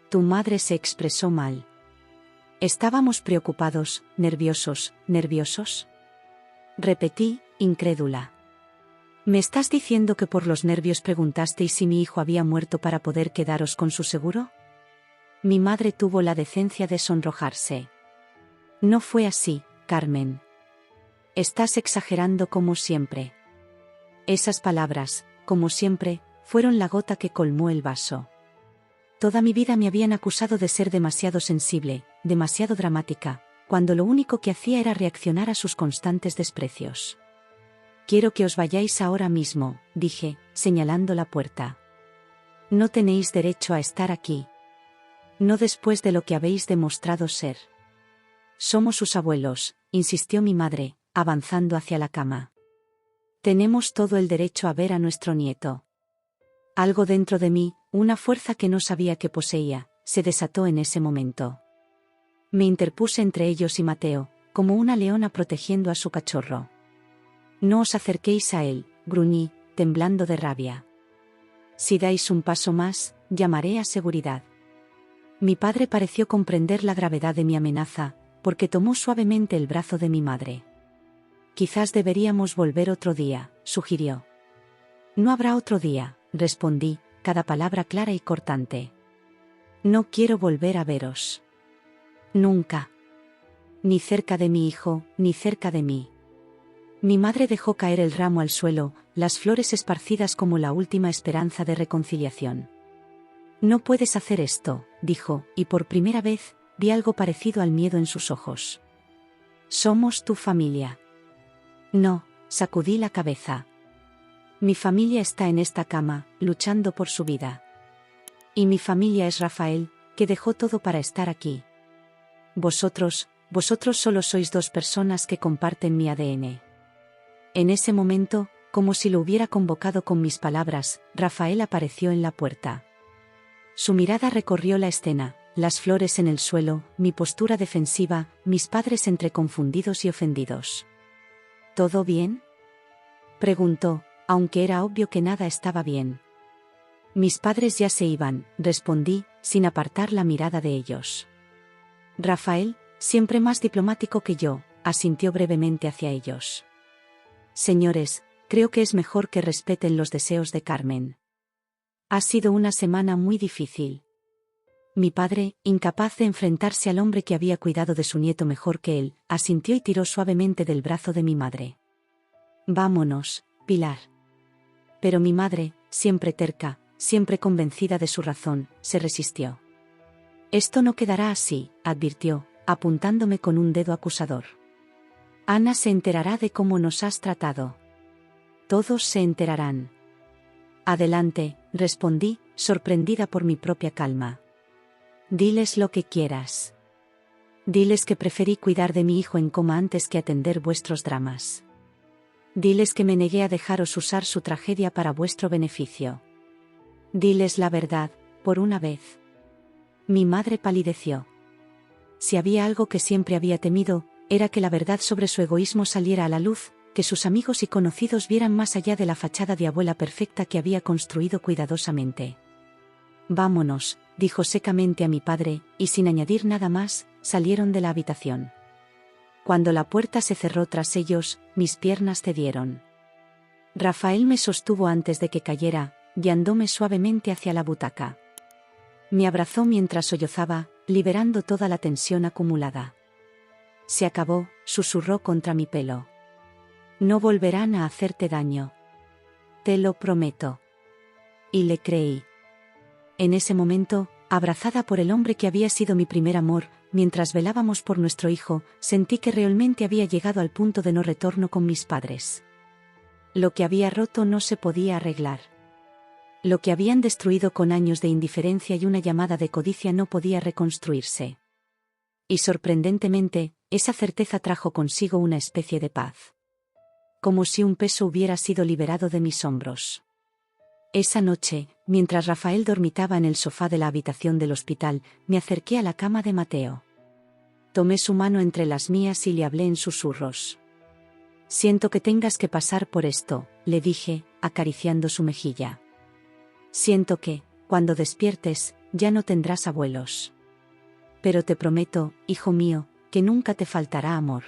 Tu madre se expresó mal. Estábamos preocupados, nerviosos. Repetí, incrédula. ¿Me estás diciendo que por los nervios preguntasteis si mi hijo había muerto para poder quedaros con su seguro? Mi madre tuvo la decencia de sonrojarse. No fue así, Carmen. Estás exagerando como siempre. Esas palabras, como siempre, fueron la gota que colmó el vaso. Toda mi vida me habían acusado de ser demasiado sensible, demasiado dramática, cuando lo único que hacía era reaccionar a sus constantes desprecios. Quiero que os vayáis ahora mismo, dije, señalando la puerta. No tenéis derecho a estar aquí. No después de lo que habéis demostrado ser. Somos sus abuelos, insistió mi madre, avanzando hacia la cama. Tenemos todo el derecho a ver a nuestro nieto. Algo dentro de mí, una fuerza que no sabía que poseía, se desató en ese momento. Me interpuse entre ellos y Mateo, como una leona protegiendo a su cachorro. No os acerquéis a él, gruñí, temblando de rabia. Si dais un paso más, llamaré a seguridad. Mi padre pareció comprender la gravedad de mi amenaza, porque tomó suavemente el brazo de mi madre. Quizás deberíamos volver otro día, sugirió. No habrá otro día, respondí, cada palabra clara y cortante. No quiero volver a veros. Nunca. Ni cerca de mi hijo, ni cerca de mí. Mi madre dejó caer el ramo al suelo, las flores esparcidas como la última esperanza de reconciliación. No puedes hacer esto, dijo, y por primera vez, vi algo parecido al miedo en sus ojos. Somos tu familia. No, sacudí la cabeza. Mi familia está en esta cama, luchando por su vida. Y mi familia es Rafael, que dejó todo para estar aquí. Vosotros solo sois dos personas que comparten mi ADN. En ese momento, como si lo hubiera convocado con mis palabras, Rafael apareció en la puerta. Su mirada recorrió la escena, las flores en el suelo, mi postura defensiva, mis padres entre confundidos y ofendidos. ¿Todo bien?, preguntó, aunque era obvio que nada estaba bien. Mis padres ya se iban, respondí, sin apartar la mirada de ellos. Rafael, siempre más diplomático que yo, asintió brevemente hacia ellos. Señores, creo que es mejor que respeten los deseos de Carmen. Ha sido una semana muy difícil. Mi padre, incapaz de enfrentarse al hombre que había cuidado de su nieto mejor que él, asintió y tiró suavemente del brazo de mi madre. Vámonos, Pilar. Pero mi madre, siempre terca, siempre convencida de su razón, se resistió. Esto no quedará así, advirtió, apuntándome con un dedo acusador. Ana se enterará de cómo nos has tratado. Todos se enterarán. Adelante, respondí, sorprendida por mi propia calma. Diles lo que quieras. Diles que preferí cuidar de mi hijo en coma antes que atender vuestros dramas. Diles que me negué a dejaros usar su tragedia para vuestro beneficio. Diles la verdad, por una vez. Mi madre palideció. Si había algo que siempre había temido, era que la verdad sobre su egoísmo saliera a la luz, que sus amigos y conocidos vieran más allá de la fachada de abuela perfecta que había construido cuidadosamente. Vámonos, dijo secamente a mi padre, y sin añadir nada más, salieron de la habitación. Cuando la puerta se cerró tras ellos, mis piernas cedieron. Rafael me sostuvo antes de que cayera, guiándome suavemente hacia la butaca. Me abrazó mientras sollozaba, liberando toda la tensión acumulada. Se acabó, susurró contra mi pelo. No volverán a hacerte daño. Te lo prometo. Y le creí. En ese momento, abrazada por el hombre que había sido mi primer amor, mientras velábamos por nuestro hijo, sentí que realmente había llegado al punto de no retorno con mis padres. Lo que había roto no se podía arreglar. Lo que habían destruido con años de indiferencia y una llamada de codicia no podía reconstruirse. Y sorprendentemente, esa certeza trajo consigo una especie de paz. Como si un peso hubiera sido liberado de mis hombros. Esa noche, mientras Rafael dormitaba en el sofá de la habitación del hospital, me acerqué a la cama de Mateo. Tomé su mano entre las mías y le hablé en susurros. Siento que tengas que pasar por esto, le dije, acariciando su mejilla. Siento que, cuando despiertes, ya no tendrás abuelos. Pero te prometo, hijo mío, que nunca te faltará amor.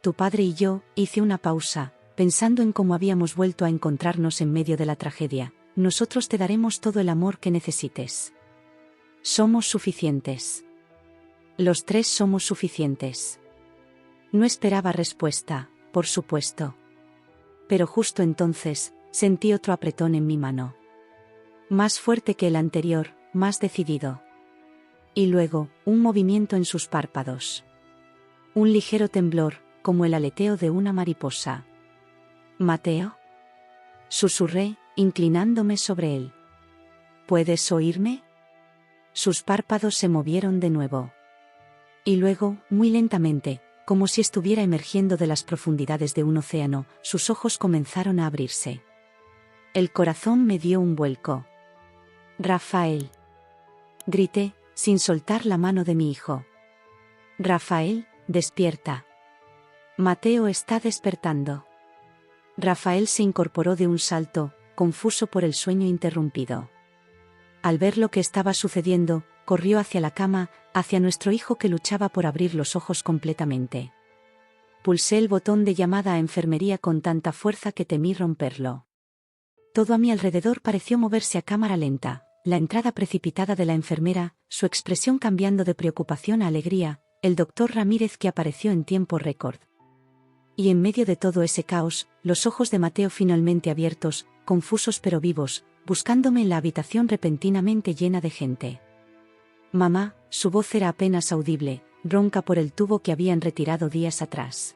Tu padre y yo, hice una pausa, pensando en cómo habíamos vuelto a encontrarnos en medio de la tragedia. Nosotros te daremos todo el amor que necesites. Somos suficientes. Los tres somos suficientes. No esperaba respuesta, por supuesto. Pero justo entonces, sentí otro apretón en mi mano. Más fuerte que el anterior, más decidido. Y luego, un movimiento en sus párpados. Un ligero temblor, como el aleteo de una mariposa. ¿Mateo? Susurré, inclinándome sobre él. ¿Puedes oírme? Sus párpados se movieron de nuevo. Y luego, muy lentamente, como si estuviera emergiendo de las profundidades de un océano, sus ojos comenzaron a abrirse. El corazón me dio un vuelco. Rafael. Grité, sin soltar la mano de mi hijo. Rafael, despierta. Mateo está despertando. Rafael se incorporó de un salto, confuso por el sueño interrumpido. Al ver lo que estaba sucediendo, corrió hacia la cama, hacia nuestro hijo que luchaba por abrir los ojos completamente. Pulsé el botón de llamada a enfermería con tanta fuerza que temí romperlo. Todo a mi alrededor pareció moverse a cámara lenta, la entrada precipitada de la enfermera, su expresión cambiando de preocupación a alegría, el doctor Ramírez que apareció en tiempo récord. Y en medio de todo ese caos, los ojos de Mateo finalmente abiertos, confusos pero vivos, buscándome en la habitación repentinamente llena de gente. Mamá, su voz era apenas audible, ronca por el tubo que habían retirado días atrás.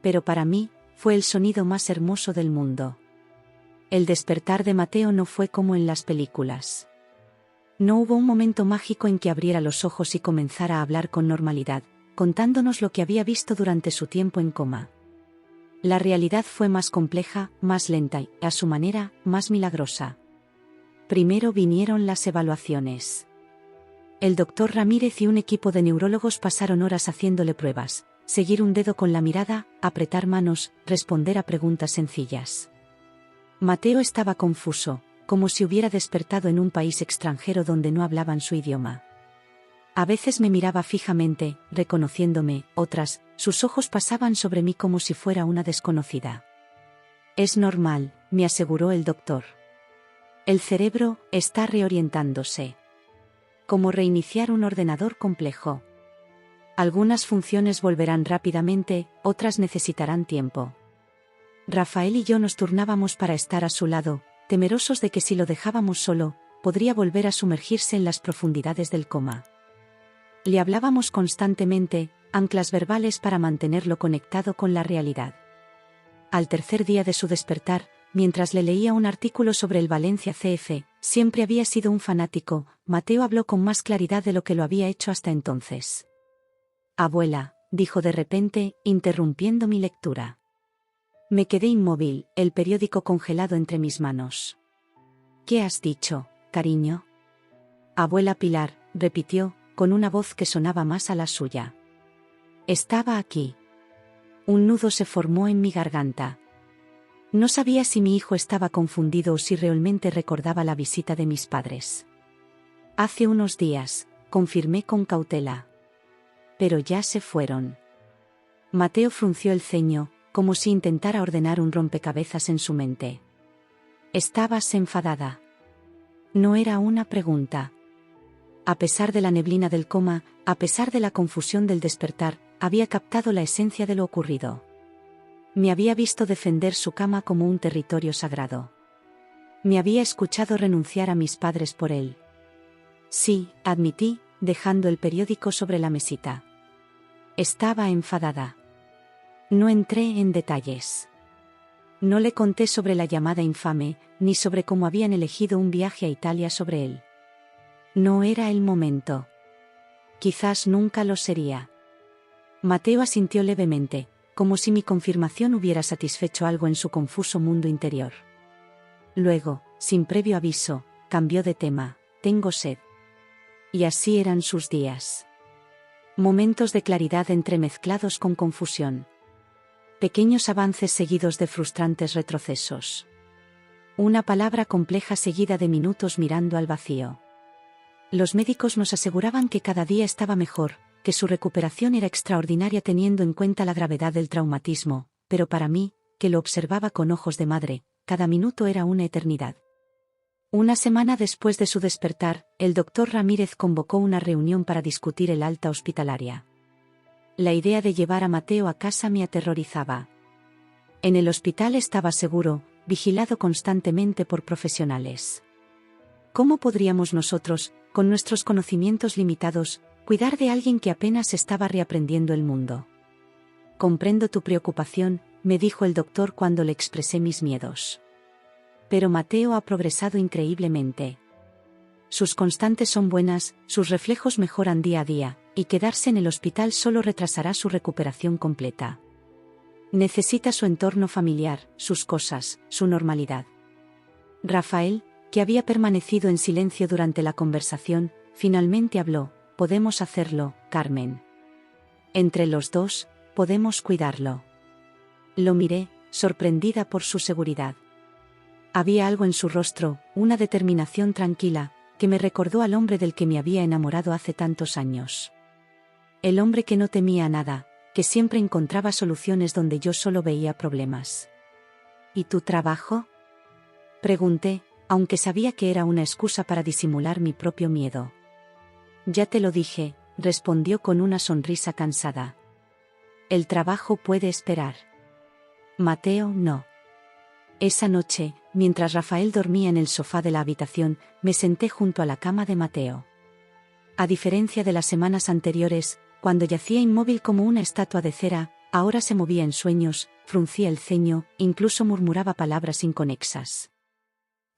Pero para mí, fue el sonido más hermoso del mundo. El despertar de Mateo no fue como en las películas. No hubo un momento mágico en que abriera los ojos y comenzara a hablar con normalidad, contándonos lo que había visto durante su tiempo en coma. La realidad fue más compleja, más lenta y, a su manera, más milagrosa. Primero vinieron las evaluaciones. El doctor Ramírez y un equipo de neurólogos pasaron horas haciéndole pruebas, seguir un dedo con la mirada, apretar manos, responder a preguntas sencillas. Mateo estaba confuso, como si hubiera despertado en un país extranjero donde no hablaban su idioma. A veces me miraba fijamente, reconociéndome, otras, sus ojos pasaban sobre mí como si fuera una desconocida. Es normal, me aseguró el doctor. El cerebro está reorientándose. Como reiniciar un ordenador complejo. Algunas funciones volverán rápidamente, otras necesitarán tiempo. Rafael y yo nos turnábamos para estar a su lado, temerosos de que si lo dejábamos solo, podría volver a sumergirse en las profundidades del coma. Le hablábamos constantemente, anclas verbales para mantenerlo conectado con la realidad. Al tercer día de su despertar, mientras le leía un artículo sobre el Valencia CF, siempre había sido un fanático, Mateo habló con más claridad de lo que lo había hecho hasta entonces. Abuela, dijo de repente, interrumpiendo mi lectura. Me quedé inmóvil, el periódico congelado entre mis manos. ¿Qué has dicho, cariño? Abuela Pilar, repitió, con una voz que sonaba más a la suya. Estaba aquí. Un nudo se formó en mi garganta. No sabía si mi hijo estaba confundido o si realmente recordaba la visita de mis padres. Hace unos días, confirmé con cautela. Pero ya se fueron. Mateo frunció el ceño, como si intentara ordenar un rompecabezas en su mente. ¿Estabas enfadada? No era una pregunta. A pesar de la neblina del coma, a pesar de la confusión del despertar, había captado la esencia de lo ocurrido. Me había visto defender su cama como un territorio sagrado. Me había escuchado renunciar a mis padres por él. Sí, admití, dejando el periódico sobre la mesita. Estaba enfadada. No entré en detalles. No le conté sobre la llamada infame, ni sobre cómo habían elegido un viaje a Italia sobre él. No era el momento. Quizás nunca lo sería. Mateo asintió levemente, como si mi confirmación hubiera satisfecho algo en su confuso mundo interior. Luego, sin previo aviso, cambió de tema: tengo sed. Y así eran sus días. Momentos de claridad entremezclados con confusión. Pequeños avances seguidos de frustrantes retrocesos. Una palabra compleja seguida de minutos mirando al vacío. Los médicos nos aseguraban que cada día estaba mejor, que su recuperación era extraordinaria teniendo en cuenta la gravedad del traumatismo, pero para mí, que lo observaba con ojos de madre, cada minuto era una eternidad. Una semana después de su despertar, el doctor Ramírez convocó una reunión para discutir el alta hospitalaria. La idea de llevar a Mateo a casa me aterrorizaba. En el hospital estaba seguro, vigilado constantemente por profesionales. ¿Cómo podríamos nosotros, con nuestros conocimientos limitados, cuidar de alguien que apenas estaba reaprendiendo el mundo? Comprendo tu preocupación, me dijo el doctor cuando le expresé mis miedos. Pero Mateo ha progresado increíblemente. Sus constantes son buenas, sus reflejos mejoran día a día, y quedarse en el hospital solo retrasará su recuperación completa. Necesita su entorno familiar, sus cosas, su normalidad. Rafael, que había permanecido en silencio durante la conversación, finalmente habló: podemos hacerlo, Carmen. Entre los dos, podemos cuidarlo. Lo miré, sorprendida por su seguridad. Había algo en su rostro, una determinación tranquila, que me recordó al hombre del que me había enamorado hace tantos años. El hombre que no temía nada, que siempre encontraba soluciones donde yo solo veía problemas. ¿Y tu trabajo?, pregunté, aunque sabía que era una excusa para disimular mi propio miedo. Ya te lo dije, respondió con una sonrisa cansada. El trabajo puede esperar. Mateo, no. Esa noche, mientras Rafael dormía en el sofá de la habitación, me senté junto a la cama de Mateo. A diferencia de las semanas anteriores, cuando yacía inmóvil como una estatua de cera, ahora se movía en sueños, fruncía el ceño, incluso murmuraba palabras inconexas.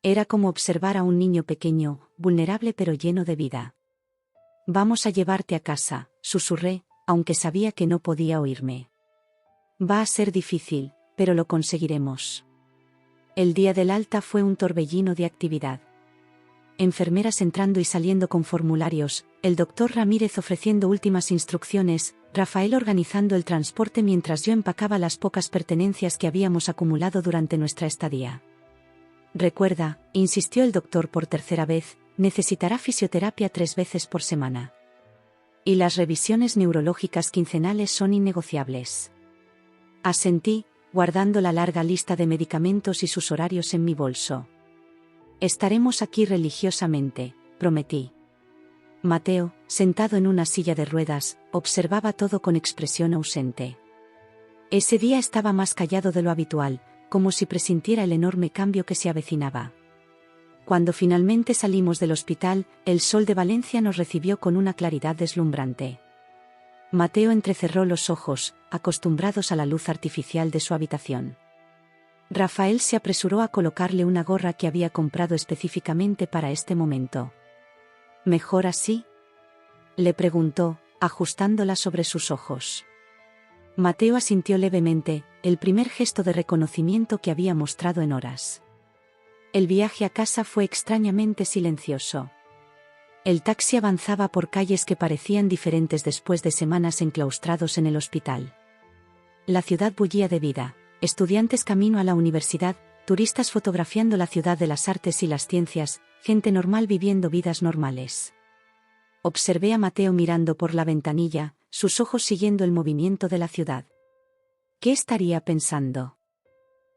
Era como observar a un niño pequeño, vulnerable pero lleno de vida. Vamos a llevarte a casa, susurré, aunque sabía que no podía oírme. Va a ser difícil, pero lo conseguiremos. El día del alta fue un torbellino de actividad. Enfermeras entrando y saliendo con formularios, el doctor Ramírez ofreciendo últimas instrucciones, Rafael organizando el transporte mientras yo empacaba las pocas pertenencias que habíamos acumulado durante nuestra estadía. Recuerda, insistió el doctor por tercera vez, necesitará fisioterapia 3 veces por semana. Y las revisiones neurológicas quincenales son innegociables. Asentí, guardando la larga lista de medicamentos y sus horarios en mi bolso. Estaremos aquí religiosamente, prometí. Mateo, sentado en una silla de ruedas, observaba todo con expresión ausente. Ese día estaba más callado de lo habitual, como si presintiera el enorme cambio que se avecinaba. Cuando finalmente salimos del hospital, el sol de Valencia nos recibió con una claridad deslumbrante. Mateo entrecerró los ojos, acostumbrados a la luz artificial de su habitación. Rafael se apresuró a colocarle una gorra que había comprado específicamente para este momento. ¿Mejor así?, le preguntó, ajustándola sobre sus ojos. Mateo asintió levemente, el primer gesto de reconocimiento que había mostrado en horas. El viaje a casa fue extrañamente silencioso. El taxi avanzaba por calles que parecían diferentes después de semanas enclaustrados en el hospital. La ciudad bullía de vida, estudiantes camino a la universidad, turistas fotografiando la ciudad de las artes y las ciencias, gente normal viviendo vidas normales. Observé a Mateo mirando por la ventanilla, sus ojos siguiendo el movimiento de la ciudad. ¿Qué estaría pensando?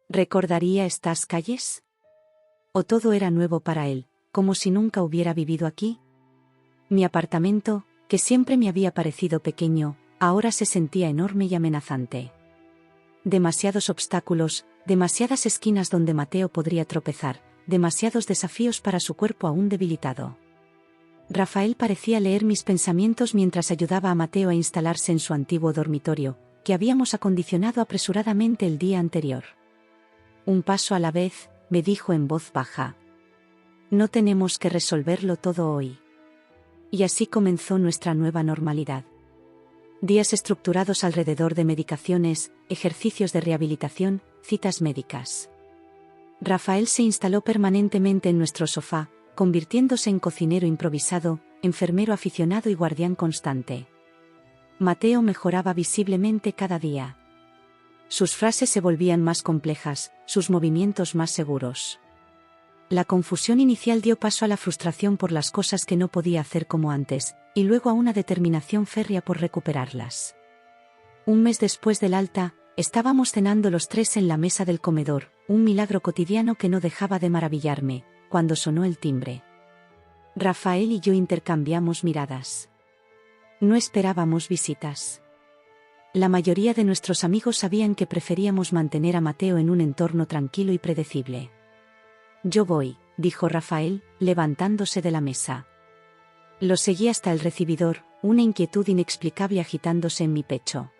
¿Recordaría estas calles? ¿O todo era nuevo para él, como si nunca hubiera vivido aquí? Mi apartamento, que siempre me había parecido pequeño, ahora se sentía enorme y amenazante. Demasiados obstáculos, demasiadas esquinas donde Mateo podría tropezar, demasiados desafíos para su cuerpo aún debilitado. Rafael parecía leer mis pensamientos mientras ayudaba a Mateo a instalarse en su antiguo dormitorio, que habíamos acondicionado apresuradamente el día anterior. Un paso a la vez, me dijo en voz baja. No tenemos que resolverlo todo hoy. Y así comenzó nuestra nueva normalidad. Días estructurados alrededor de medicaciones, ejercicios de rehabilitación, citas médicas. Rafael se instaló permanentemente en nuestro sofá, convirtiéndose en cocinero improvisado, enfermero aficionado y guardián constante. Mateo mejoraba visiblemente cada día. Sus frases se volvían más complejas, sus movimientos más seguros. La confusión inicial dio paso a la frustración por las cosas que no podía hacer como antes, y luego a una determinación férrea por recuperarlas. Un mes después del alta, estábamos cenando los tres en la mesa del comedor, un milagro cotidiano que no dejaba de maravillarme, cuando sonó el timbre. Rafael y yo intercambiamos miradas. No esperábamos visitas. La mayoría de nuestros amigos sabían que preferíamos mantener a Mateo en un entorno tranquilo y predecible. Yo voy, dijo Rafael, levantándose de la mesa. Lo seguí hasta el recibidor, una inquietud inexplicable agitándose en mi pecho.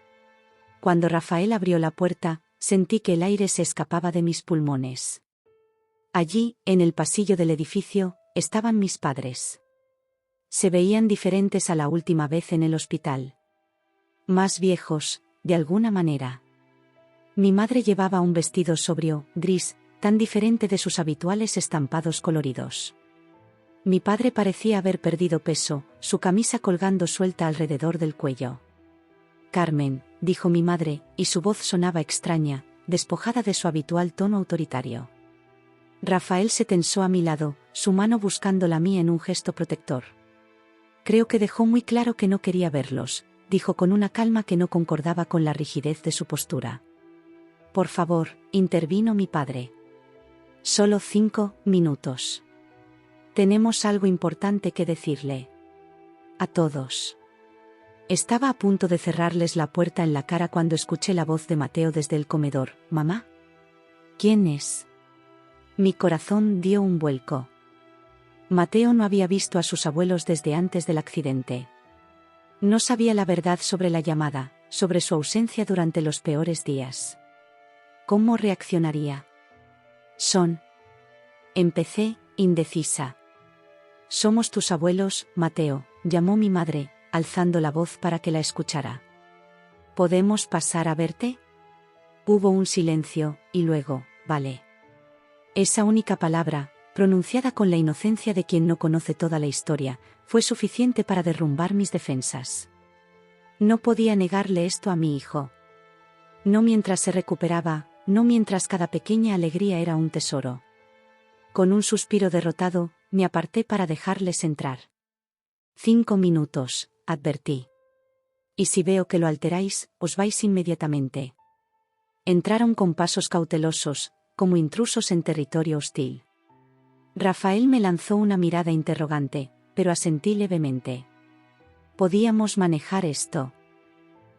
Cuando Rafael abrió la puerta, sentí que el aire se escapaba de mis pulmones. Allí, en el pasillo del edificio, estaban mis padres. Se veían diferentes a la última vez en el hospital. Más viejos, de alguna manera. Mi madre llevaba un vestido sobrio, gris, tan diferente de sus habituales estampados coloridos. Mi padre parecía haber perdido peso, su camisa colgando suelta alrededor del cuello. Carmen, dijo mi madre, y su voz sonaba extraña, despojada de su habitual tono autoritario. Rafael se tensó a mi lado, su mano buscando la mía en un gesto protector. Creo que dejó muy claro que no quería verlos, dijo con una calma que no concordaba con la rigidez de su postura. Por favor, intervino mi padre. Solo 5 minutos. Tenemos algo importante que decirle. A todos. Estaba a punto de cerrarles la puerta en la cara cuando escuché la voz de Mateo desde el comedor. ¿Mamá? ¿Quién es? Mi corazón dio un vuelco. Mateo no había visto a sus abuelos desde antes del accidente. No sabía la verdad sobre la llamada, sobre su ausencia durante los peores días. ¿Cómo reaccionaría? Empecé, indecisa. Somos tus abuelos, Mateo, llamó mi madre, alzando la voz para que la escuchara. ¿Podemos pasar a verte? Hubo un silencio, y luego, vale. Esa única palabra, pronunciada con la inocencia de quien no conoce toda la historia, fue suficiente para derrumbar mis defensas. No podía negarle esto a mi hijo. No mientras se recuperaba, no mientras cada pequeña alegría era un tesoro. Con un suspiro derrotado, me aparté para dejarles entrar. 5 minutos, advertí. Y si veo que lo alteráis, os vais inmediatamente. Entraron con pasos cautelosos, como intrusos en territorio hostil. Rafael me lanzó una mirada interrogante, pero asentí levemente. Podíamos manejar esto.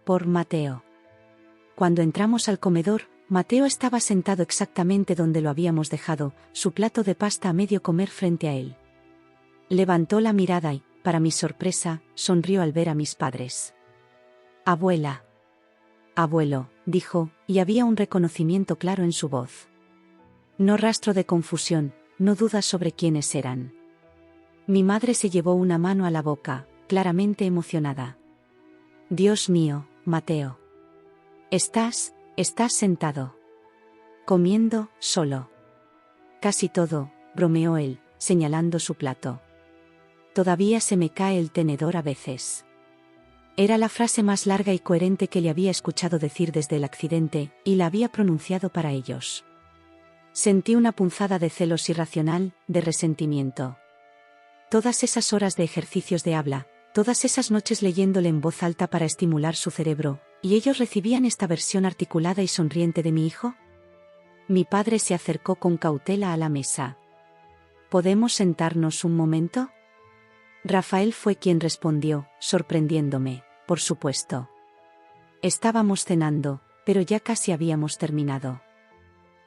Por Mateo. Cuando entramos al comedor, Mateo estaba sentado exactamente donde lo habíamos dejado, su plato de pasta a medio comer frente a él. Levantó la mirada y, para mi sorpresa, sonrió al ver a mis padres. Abuela. Abuelo, dijo, y había un reconocimiento claro en su voz. No rastro de confusión, no dudas sobre quiénes eran. Mi madre se llevó una mano a la boca, claramente emocionada. Dios mío, Mateo. Estás sentado. Comiendo, solo. Casi todo, bromeó él, señalando su plato. Todavía se me cae el tenedor a veces. Era la frase más larga y coherente que le había escuchado decir desde el accidente, y la había pronunciado para ellos. Sentí una punzada de celos irracional, de resentimiento. Todas esas horas de ejercicios de habla, todas esas noches leyéndole en voz alta para estimular su cerebro, ¿y ellos recibían esta versión articulada y sonriente de mi hijo? Mi padre se acercó con cautela a la mesa. ¿Podemos sentarnos un momento? Rafael fue quien respondió, sorprendiéndome, por supuesto. Estábamos cenando, pero ya casi habíamos terminado.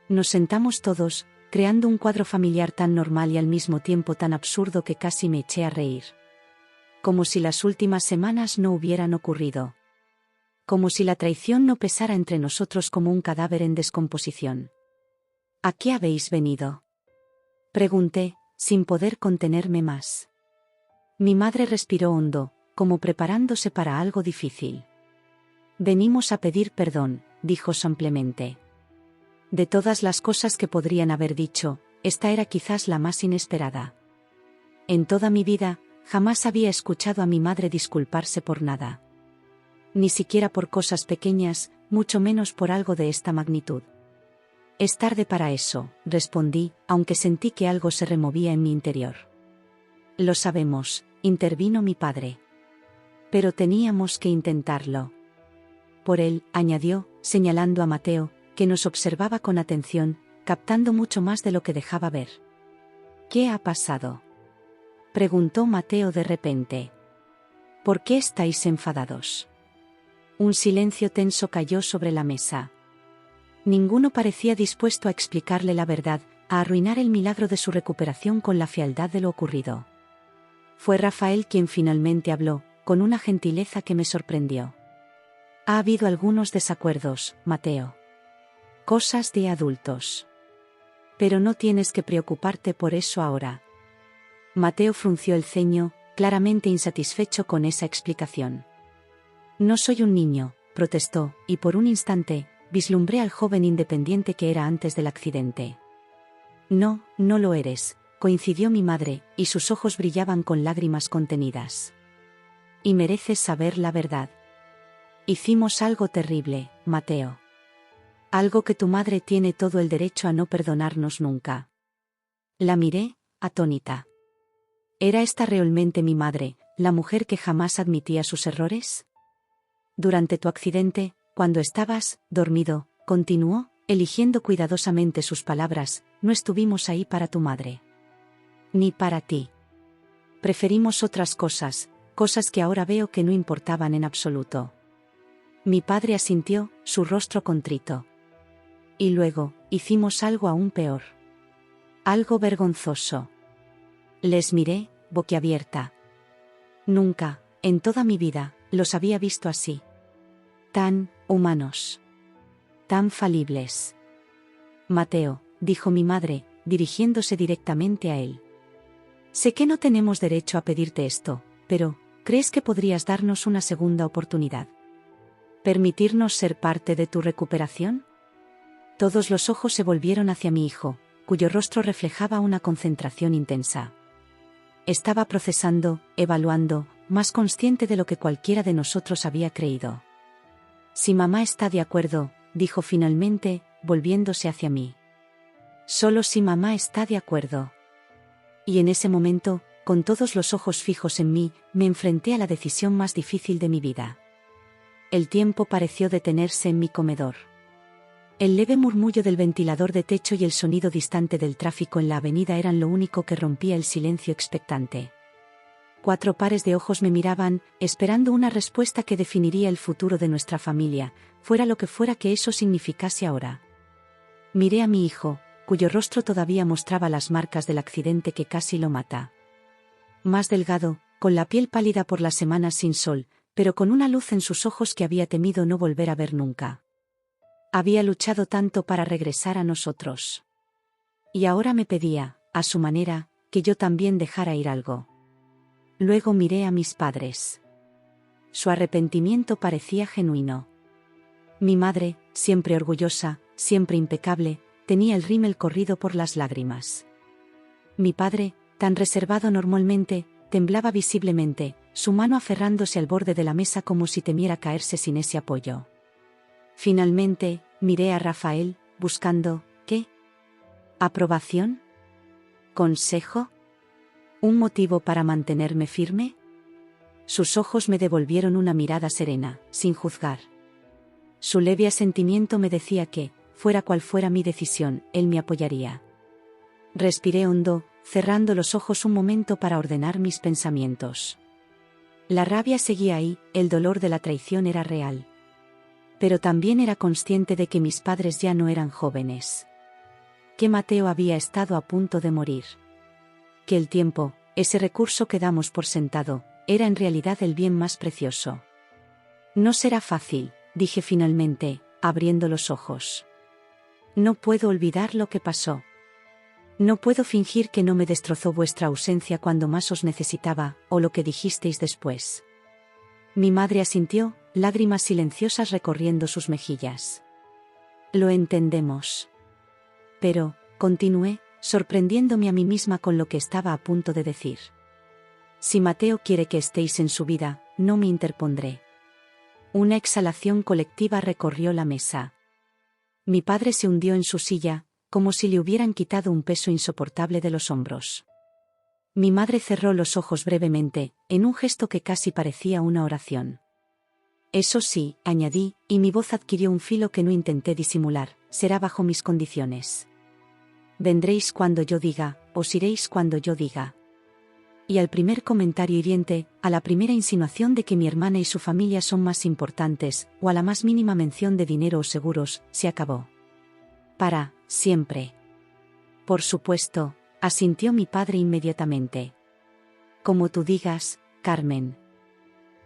Nos sentamos todos, creando un cuadro familiar tan normal y al mismo tiempo tan absurdo que casi me eché a reír. Como si las últimas semanas no hubieran ocurrido. Como si la traición no pesara entre nosotros como un cadáver en descomposición. ¿A qué habéis venido? Pregunté, sin poder contenerme más. Mi madre respiró hondo, como preparándose para algo difícil. Venimos a pedir perdón, dijo simplemente. De todas las cosas que podrían haber dicho, esta era quizás la más inesperada. En toda mi vida, jamás había escuchado a mi madre disculparse por nada. Ni siquiera por cosas pequeñas, mucho menos por algo de esta magnitud. Es tarde para eso, respondí, aunque sentí que algo se removía en mi interior. Lo sabemos, intervino mi padre. Pero teníamos que intentarlo. Por él, añadió, señalando a Mateo, que nos observaba con atención, captando mucho más de lo que dejaba ver. ¿Qué ha pasado? Preguntó Mateo de repente. ¿Por qué estáis enfadados? Un silencio tenso cayó sobre la mesa. Ninguno parecía dispuesto a explicarle la verdad, a arruinar el milagro de su recuperación con la fealdad de lo ocurrido. Fue Rafael quien finalmente habló, con una gentileza que me sorprendió. Ha habido algunos desacuerdos, Mateo. Cosas de adultos. Pero no tienes que preocuparte por eso ahora. Mateo frunció el ceño, claramente insatisfecho con esa explicación. No soy un niño, protestó, y por un instante, vislumbré al joven independiente que era antes del accidente. No, no lo eres, coincidió mi madre, y sus ojos brillaban con lágrimas contenidas. Y mereces saber la verdad. Hicimos algo terrible, Mateo. Algo que tu madre tiene todo el derecho a no perdonarnos nunca. La miré, atónita. ¿Era esta realmente mi madre, la mujer que jamás admitía sus errores? Durante tu accidente, cuando estabas dormido, continuó, eligiendo cuidadosamente sus palabras, no estuvimos ahí para tu madre. Ni para ti. Preferimos otras cosas, cosas que ahora veo que no importaban en absoluto. Mi padre asintió, su rostro contrito. Y luego, hicimos algo aún peor. Algo vergonzoso. Les miré, boquiabierta. Nunca, en toda mi vida, los había visto así. Tan humanos. Tan falibles. Mateo, dijo mi madre, dirigiéndose directamente a él. Sé que no tenemos derecho a pedirte esto, pero, ¿crees que podrías darnos una segunda oportunidad? ¿Permitirnos ser parte de tu recuperación? Todos los ojos se volvieron hacia mi hijo, cuyo rostro reflejaba una concentración intensa. Estaba procesando, evaluando, más consciente de lo que cualquiera de nosotros había creído. Si mamá está de acuerdo, dijo finalmente, volviéndose hacia mí. Solo si mamá está de acuerdo. Y en ese momento, con todos los ojos fijos en mí, me enfrenté a la decisión más difícil de mi vida. El tiempo pareció detenerse en mi comedor. El leve murmullo del ventilador de techo y el sonido distante del tráfico en la avenida eran lo único que rompía el silencio expectante. 4 pares de ojos me miraban, esperando una respuesta que definiría el futuro de nuestra familia, fuera lo que fuera que eso significase ahora. Miré a mi hijo, cuyo rostro todavía mostraba las marcas del accidente que casi lo mata. Más delgado, con la piel pálida por las semanas sin sol, pero con una luz en sus ojos que había temido no volver a ver nunca. Había luchado tanto para regresar a nosotros. Y ahora me pedía, a su manera, que yo también dejara ir algo. Luego miré a mis padres. Su arrepentimiento parecía genuino. Mi madre, siempre orgullosa, siempre impecable, tenía el rímel corrido por las lágrimas. Mi padre, tan reservado normalmente, temblaba visiblemente, su mano aferrándose al borde de la mesa como si temiera caerse sin ese apoyo. Finalmente, miré a Rafael, buscando, ¿qué? ¿Aprobación? ¿Consejo? ¿Un motivo para mantenerme firme? Sus ojos me devolvieron una mirada serena, sin juzgar. Su leve asentimiento me decía que, fuera cual fuera mi decisión, él me apoyaría. Respiré hondo, cerrando los ojos un momento para ordenar mis pensamientos. La rabia seguía ahí, el dolor de la traición era real. Pero también era consciente de que mis padres ya no eran jóvenes. Que Mateo había estado a punto de morir. Que el tiempo, ese recurso que damos por sentado, era en realidad el bien más precioso. No será fácil, dije finalmente, abriendo los ojos. No puedo olvidar lo que pasó. No puedo fingir que no me destrozó vuestra ausencia cuando más os necesitaba, o lo que dijisteis después. Mi madre asintió, lágrimas silenciosas recorriendo sus mejillas. Lo entendemos. Pero, continué, sorprendiéndome a mí misma con lo que estaba a punto de decir. Si Mateo quiere que estéis en su vida, no me interpondré. Una exhalación colectiva recorrió la mesa. Mi padre se hundió en su silla, como si le hubieran quitado un peso insoportable de los hombros. Mi madre cerró los ojos brevemente, en un gesto que casi parecía una oración. Eso sí, añadí, y mi voz adquirió un filo que no intenté disimular, será bajo mis condiciones. Vendréis cuando yo diga, os iréis cuando yo diga. Y al primer comentario hiriente, a la primera insinuación de que mi hermana y su familia son más importantes, o a la más mínima mención de dinero o seguros, se acabó. Para siempre. Por supuesto, asintió mi padre inmediatamente. Como tú digas, Carmen.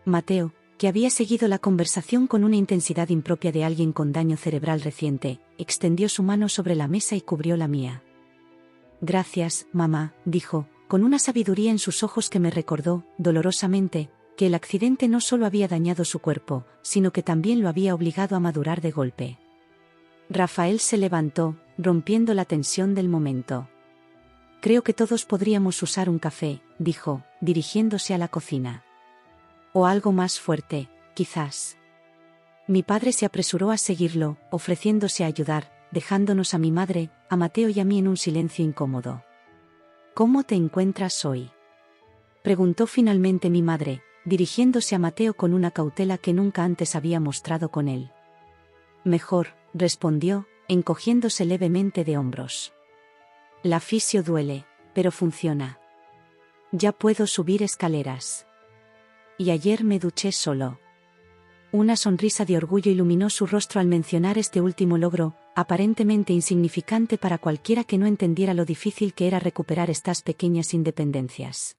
Mateo, que había seguido la conversación con una intensidad impropia de alguien con daño cerebral reciente, extendió su mano sobre la mesa y cubrió la mía. Gracias, mamá, dijo, con una sabiduría en sus ojos que me recordó, dolorosamente, que el accidente no solo había dañado su cuerpo, sino que también lo había obligado a madurar de golpe. Rafael se levantó, rompiendo la tensión del momento. Creo que todos podríamos usar un café, dijo, dirigiéndose a la cocina. O algo más fuerte, quizás. Mi padre se apresuró a seguirlo, ofreciéndose a ayudar, dejándonos a mi madre, a Mateo y a mí en un silencio incómodo. ¿Cómo te encuentras hoy?, preguntó finalmente mi madre, dirigiéndose a Mateo con una cautela que nunca antes había mostrado con él. Mejor, respondió, encogiéndose levemente de hombros. La fisio duele, pero funciona. Ya puedo subir escaleras. Y ayer me duché solo. Una sonrisa de orgullo iluminó su rostro al mencionar este último logro, aparentemente insignificante para cualquiera que no entendiera lo difícil que era recuperar estas pequeñas independencias.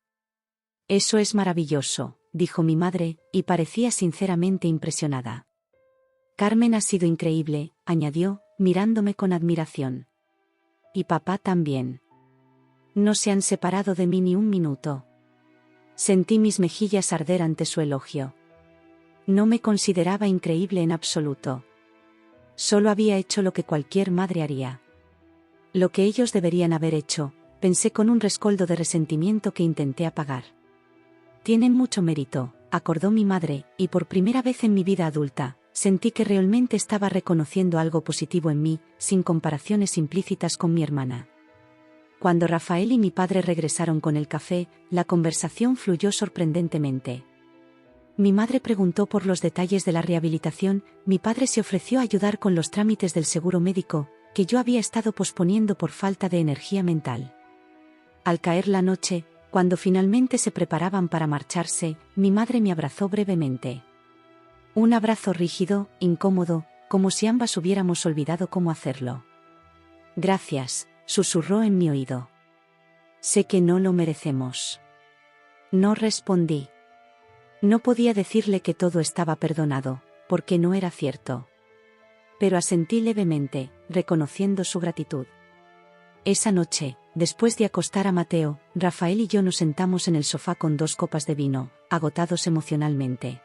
Eso es maravilloso, dijo mi madre, y parecía sinceramente impresionada. Carmen ha sido increíble, añadió, mirándome con admiración. Y papá también. No se han separado de mí ni un minuto. Sentí mis mejillas arder ante su elogio. No me consideraba increíble en absoluto. Solo había hecho lo que cualquier madre haría. Lo que ellos deberían haber hecho, pensé con un rescoldo de resentimiento que intenté apagar. Tienen mucho mérito, acordó mi madre, y por primera vez en mi vida adulta, sentí que realmente estaba reconociendo algo positivo en mí, sin comparaciones implícitas con mi hermana. Cuando Rafael y mi padre regresaron con el café, la conversación fluyó sorprendentemente. Mi madre preguntó por los detalles de la rehabilitación, mi padre se ofreció a ayudar con los trámites del seguro médico, que yo había estado posponiendo por falta de energía mental. Al caer la noche, cuando finalmente se preparaban para marcharse, mi madre me abrazó brevemente. Un abrazo rígido, incómodo, como si ambas hubiéramos olvidado cómo hacerlo. Gracias, susurró en mi oído. Sé que no lo merecemos. No respondí. No podía decirle que todo estaba perdonado, porque no era cierto. Pero asentí levemente, reconociendo su gratitud. Esa noche, después de acostar a Mateo, Rafael y yo nos sentamos en el sofá con 2 copas de vino, agotados emocionalmente.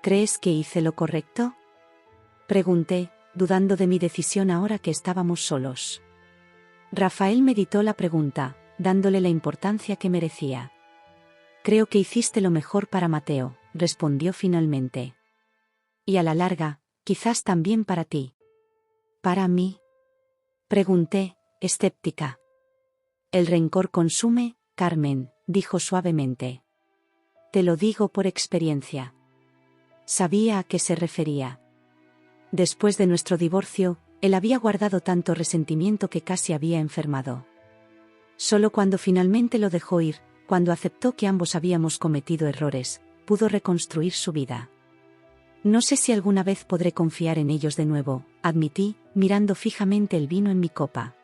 ¿Crees que hice lo correcto?, pregunté, dudando de mi decisión ahora que estábamos solos. Rafael meditó la pregunta, dándole la importancia que merecía. Creo que hiciste lo mejor para Mateo, respondió finalmente. Y a la larga, quizás también para ti. ¿Para mí? Pregunté, escéptica. El rencor consume, Carmen, dijo suavemente. Te lo digo por experiencia. Sabía a qué se refería. Después de nuestro divorcio, él había guardado tanto resentimiento que casi había enfermado. Solo cuando finalmente lo dejó ir, cuando aceptó que ambos habíamos cometido errores, pudo reconstruir su vida. No sé si alguna vez podré confiar en ellos de nuevo, admití, mirando fijamente el vino en mi copa.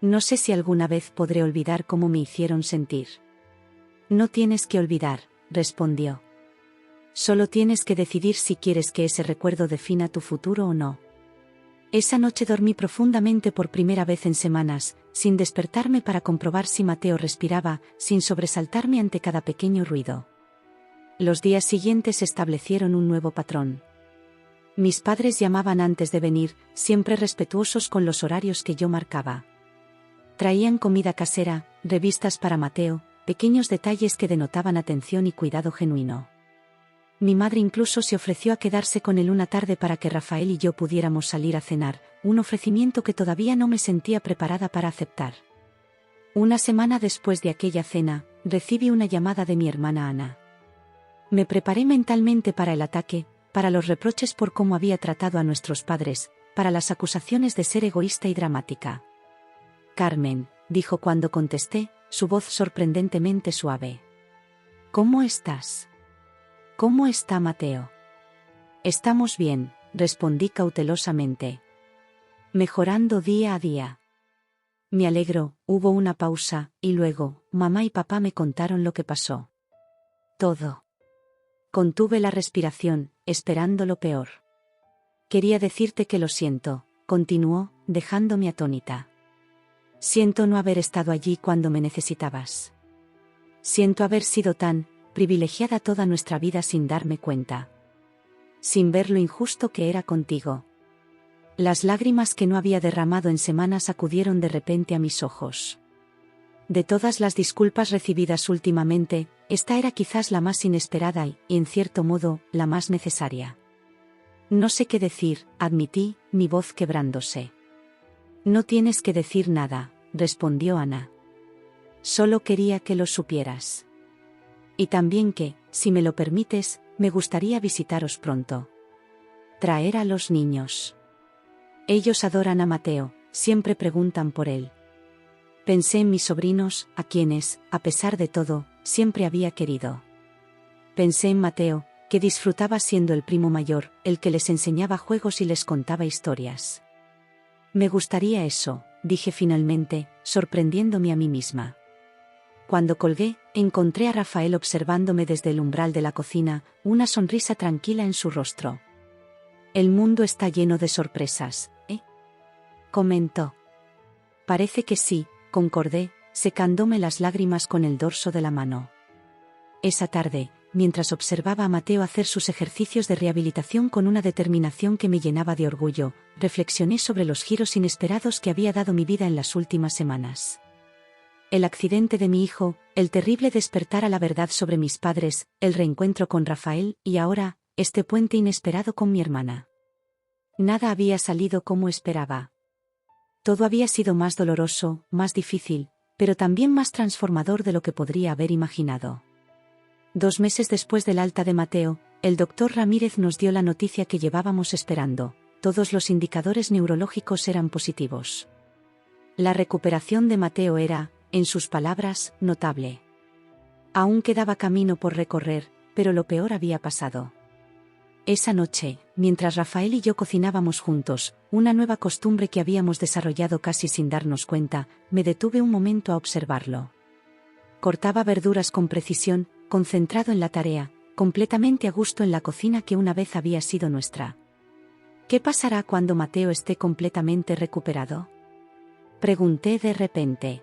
No sé si alguna vez podré olvidar cómo me hicieron sentir. No tienes que olvidar, respondió. Solo tienes que decidir si quieres que ese recuerdo defina tu futuro o no. Esa noche dormí profundamente por primera vez en semanas, sin despertarme para comprobar si Mateo respiraba, sin sobresaltarme ante cada pequeño ruido. Los días siguientes establecieron un nuevo patrón. Mis padres llamaban antes de venir, siempre respetuosos con los horarios que yo marcaba. Traían comida casera, revistas para Mateo, pequeños detalles que denotaban atención y cuidado genuino. Mi madre incluso se ofreció a quedarse con él una tarde para que Rafael y yo pudiéramos salir a cenar, un ofrecimiento que todavía no me sentía preparada para aceptar. Una semana después de aquella cena, recibí una llamada de mi hermana Ana. Me preparé mentalmente para el ataque, para los reproches por cómo había tratado a nuestros padres, para las acusaciones de ser egoísta y dramática. Carmen, dijo cuando contesté, su voz sorprendentemente suave. ¿Cómo estás? ¿Cómo está Mateo? Estamos bien, respondí cautelosamente. Mejorando día a día. Me alegro, hubo una pausa, y luego, mamá y papá me contaron lo que pasó. Todo. Contuve la respiración, esperando lo peor. Quería decirte que lo siento, continuó, dejándome atónita. Siento no haber estado allí cuando me necesitabas. Siento haber sido tan privilegiada toda nuestra vida sin darme cuenta. Sin ver lo injusto que era contigo. Las lágrimas que no había derramado en semanas acudieron de repente a mis ojos. De todas las disculpas recibidas últimamente, esta era quizás la más inesperada y, en cierto modo, la más necesaria. No sé qué decir, admití, mi voz quebrándose. No tienes que decir nada, respondió Ana. Solo quería que lo supieras. Y también que, si me lo permites, me gustaría visitaros pronto. Traer a los niños. Ellos adoran a Mateo, siempre preguntan por él. Pensé en mis sobrinos, a quienes, a pesar de todo, siempre había querido. Pensé en Mateo, que disfrutaba siendo el primo mayor, el que les enseñaba juegos y les contaba historias. Me gustaría eso, dije finalmente, sorprendiéndome a mí misma. Cuando colgué, encontré a Rafael observándome desde el umbral de la cocina, una sonrisa tranquila en su rostro. El mundo está lleno de sorpresas, ¿eh? Comentó. Parece que sí, concordé, secándome las lágrimas con el dorso de la mano. Esa tarde, mientras observaba a Mateo hacer sus ejercicios de rehabilitación con una determinación que me llenaba de orgullo, reflexioné sobre los giros inesperados que había dado mi vida en las últimas semanas. El accidente de mi hijo, el terrible despertar a la verdad sobre mis padres, el reencuentro con Rafael, y ahora, este puente inesperado con mi hermana. Nada había salido como esperaba. Todo había sido más doloroso, más difícil, pero también más transformador de lo que podría haber imaginado. 2 meses después del alta de Mateo, el doctor Ramírez nos dio la noticia que llevábamos esperando. Todos los indicadores neurológicos eran positivos. La recuperación de Mateo era, en sus palabras, notable. Aún quedaba camino por recorrer, pero lo peor había pasado. Esa noche, mientras Rafael y yo cocinábamos juntos, una nueva costumbre que habíamos desarrollado casi sin darnos cuenta, me detuve un momento a observarlo. Cortaba verduras con precisión, concentrado en la tarea, completamente a gusto en la cocina que una vez había sido nuestra. ¿Qué pasará cuando Mateo esté completamente recuperado? Pregunté de repente.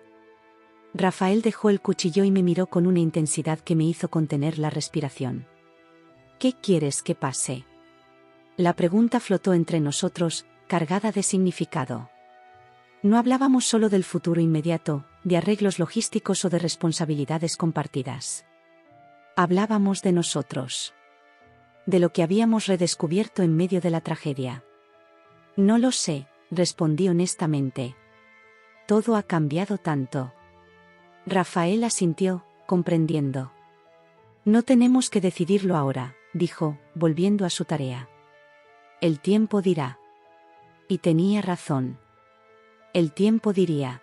Rafael dejó el cuchillo y me miró con una intensidad que me hizo contener la respiración. ¿Qué quieres que pase? La pregunta flotó entre nosotros, cargada de significado. No hablábamos solo del futuro inmediato, de arreglos logísticos o de responsabilidades compartidas. Hablábamos de nosotros. De lo que habíamos redescubierto en medio de la tragedia. No lo sé, respondí honestamente. Todo ha cambiado tanto. Rafael asintió, comprendiendo. No tenemos que decidirlo ahora, dijo, volviendo a su tarea. El tiempo dirá. Y tenía razón. El tiempo diría.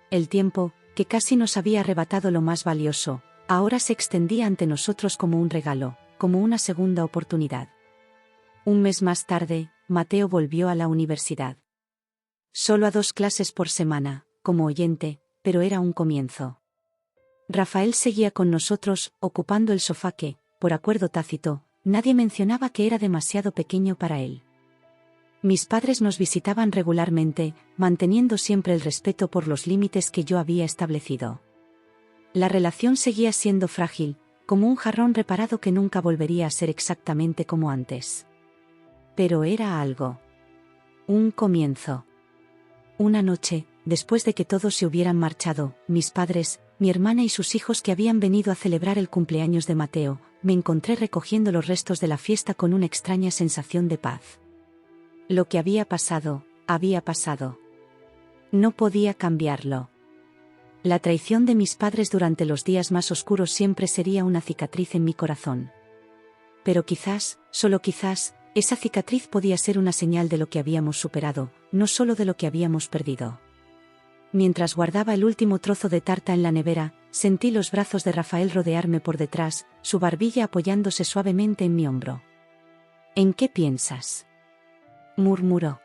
El tiempo, que casi nos había arrebatado lo más valioso, ahora se extendía ante nosotros como un regalo, como una segunda oportunidad. Un mes más tarde, Mateo volvió a la universidad. Solo a 2 clases por semana, como oyente, pero era un comienzo. Rafael seguía con nosotros, ocupando el sofá que, por acuerdo tácito, nadie mencionaba que era demasiado pequeño para él. Mis padres nos visitaban regularmente, manteniendo siempre el respeto por los límites que yo había establecido. La relación seguía siendo frágil, como un jarrón reparado que nunca volvería a ser exactamente como antes. Pero era algo. Un comienzo. Una noche, después de que todos se hubieran marchado, mis padres, mi hermana y sus hijos que habían venido a celebrar el cumpleaños de Mateo, me encontré recogiendo los restos de la fiesta con una extraña sensación de paz. Lo que había pasado, había pasado. No podía cambiarlo. La traición de mis padres durante los días más oscuros siempre sería una cicatriz en mi corazón. Pero quizás, solo quizás, esa cicatriz podía ser una señal de lo que habíamos superado, no solo de lo que habíamos perdido. Mientras guardaba el último trozo de tarta en la nevera, sentí los brazos de Rafael rodearme por detrás, su barbilla apoyándose suavemente en mi hombro. ¿En qué piensas?, murmuró.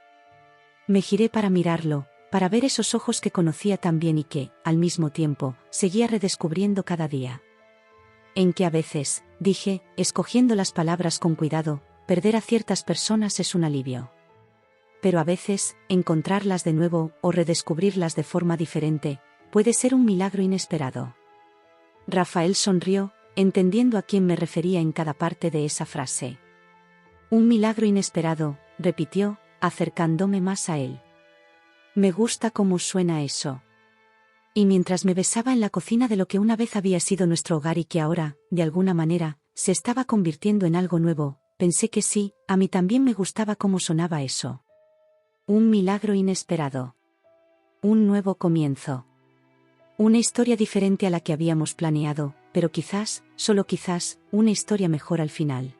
Me giré para mirarlo, para ver esos ojos que conocía tan bien y que, al mismo tiempo, seguía redescubriendo cada día. En que a veces, dije, escogiendo las palabras con cuidado, perder a ciertas personas es un alivio. Pero a veces, encontrarlas de nuevo, o redescubrirlas de forma diferente, puede ser un milagro inesperado. Rafael sonrió, entendiendo a quién me refería en cada parte de esa frase. Un milagro inesperado, repitió, acercándome más a él. Me gusta cómo suena eso. Y mientras me besaba en la cocina de lo que una vez había sido nuestro hogar y que ahora, de alguna manera, se estaba convirtiendo en algo nuevo, pensé que sí, a mí también me gustaba cómo sonaba eso. Un milagro inesperado. Un nuevo comienzo. Una historia diferente a la que habíamos planeado, pero quizás, solo quizás, una historia mejor al final.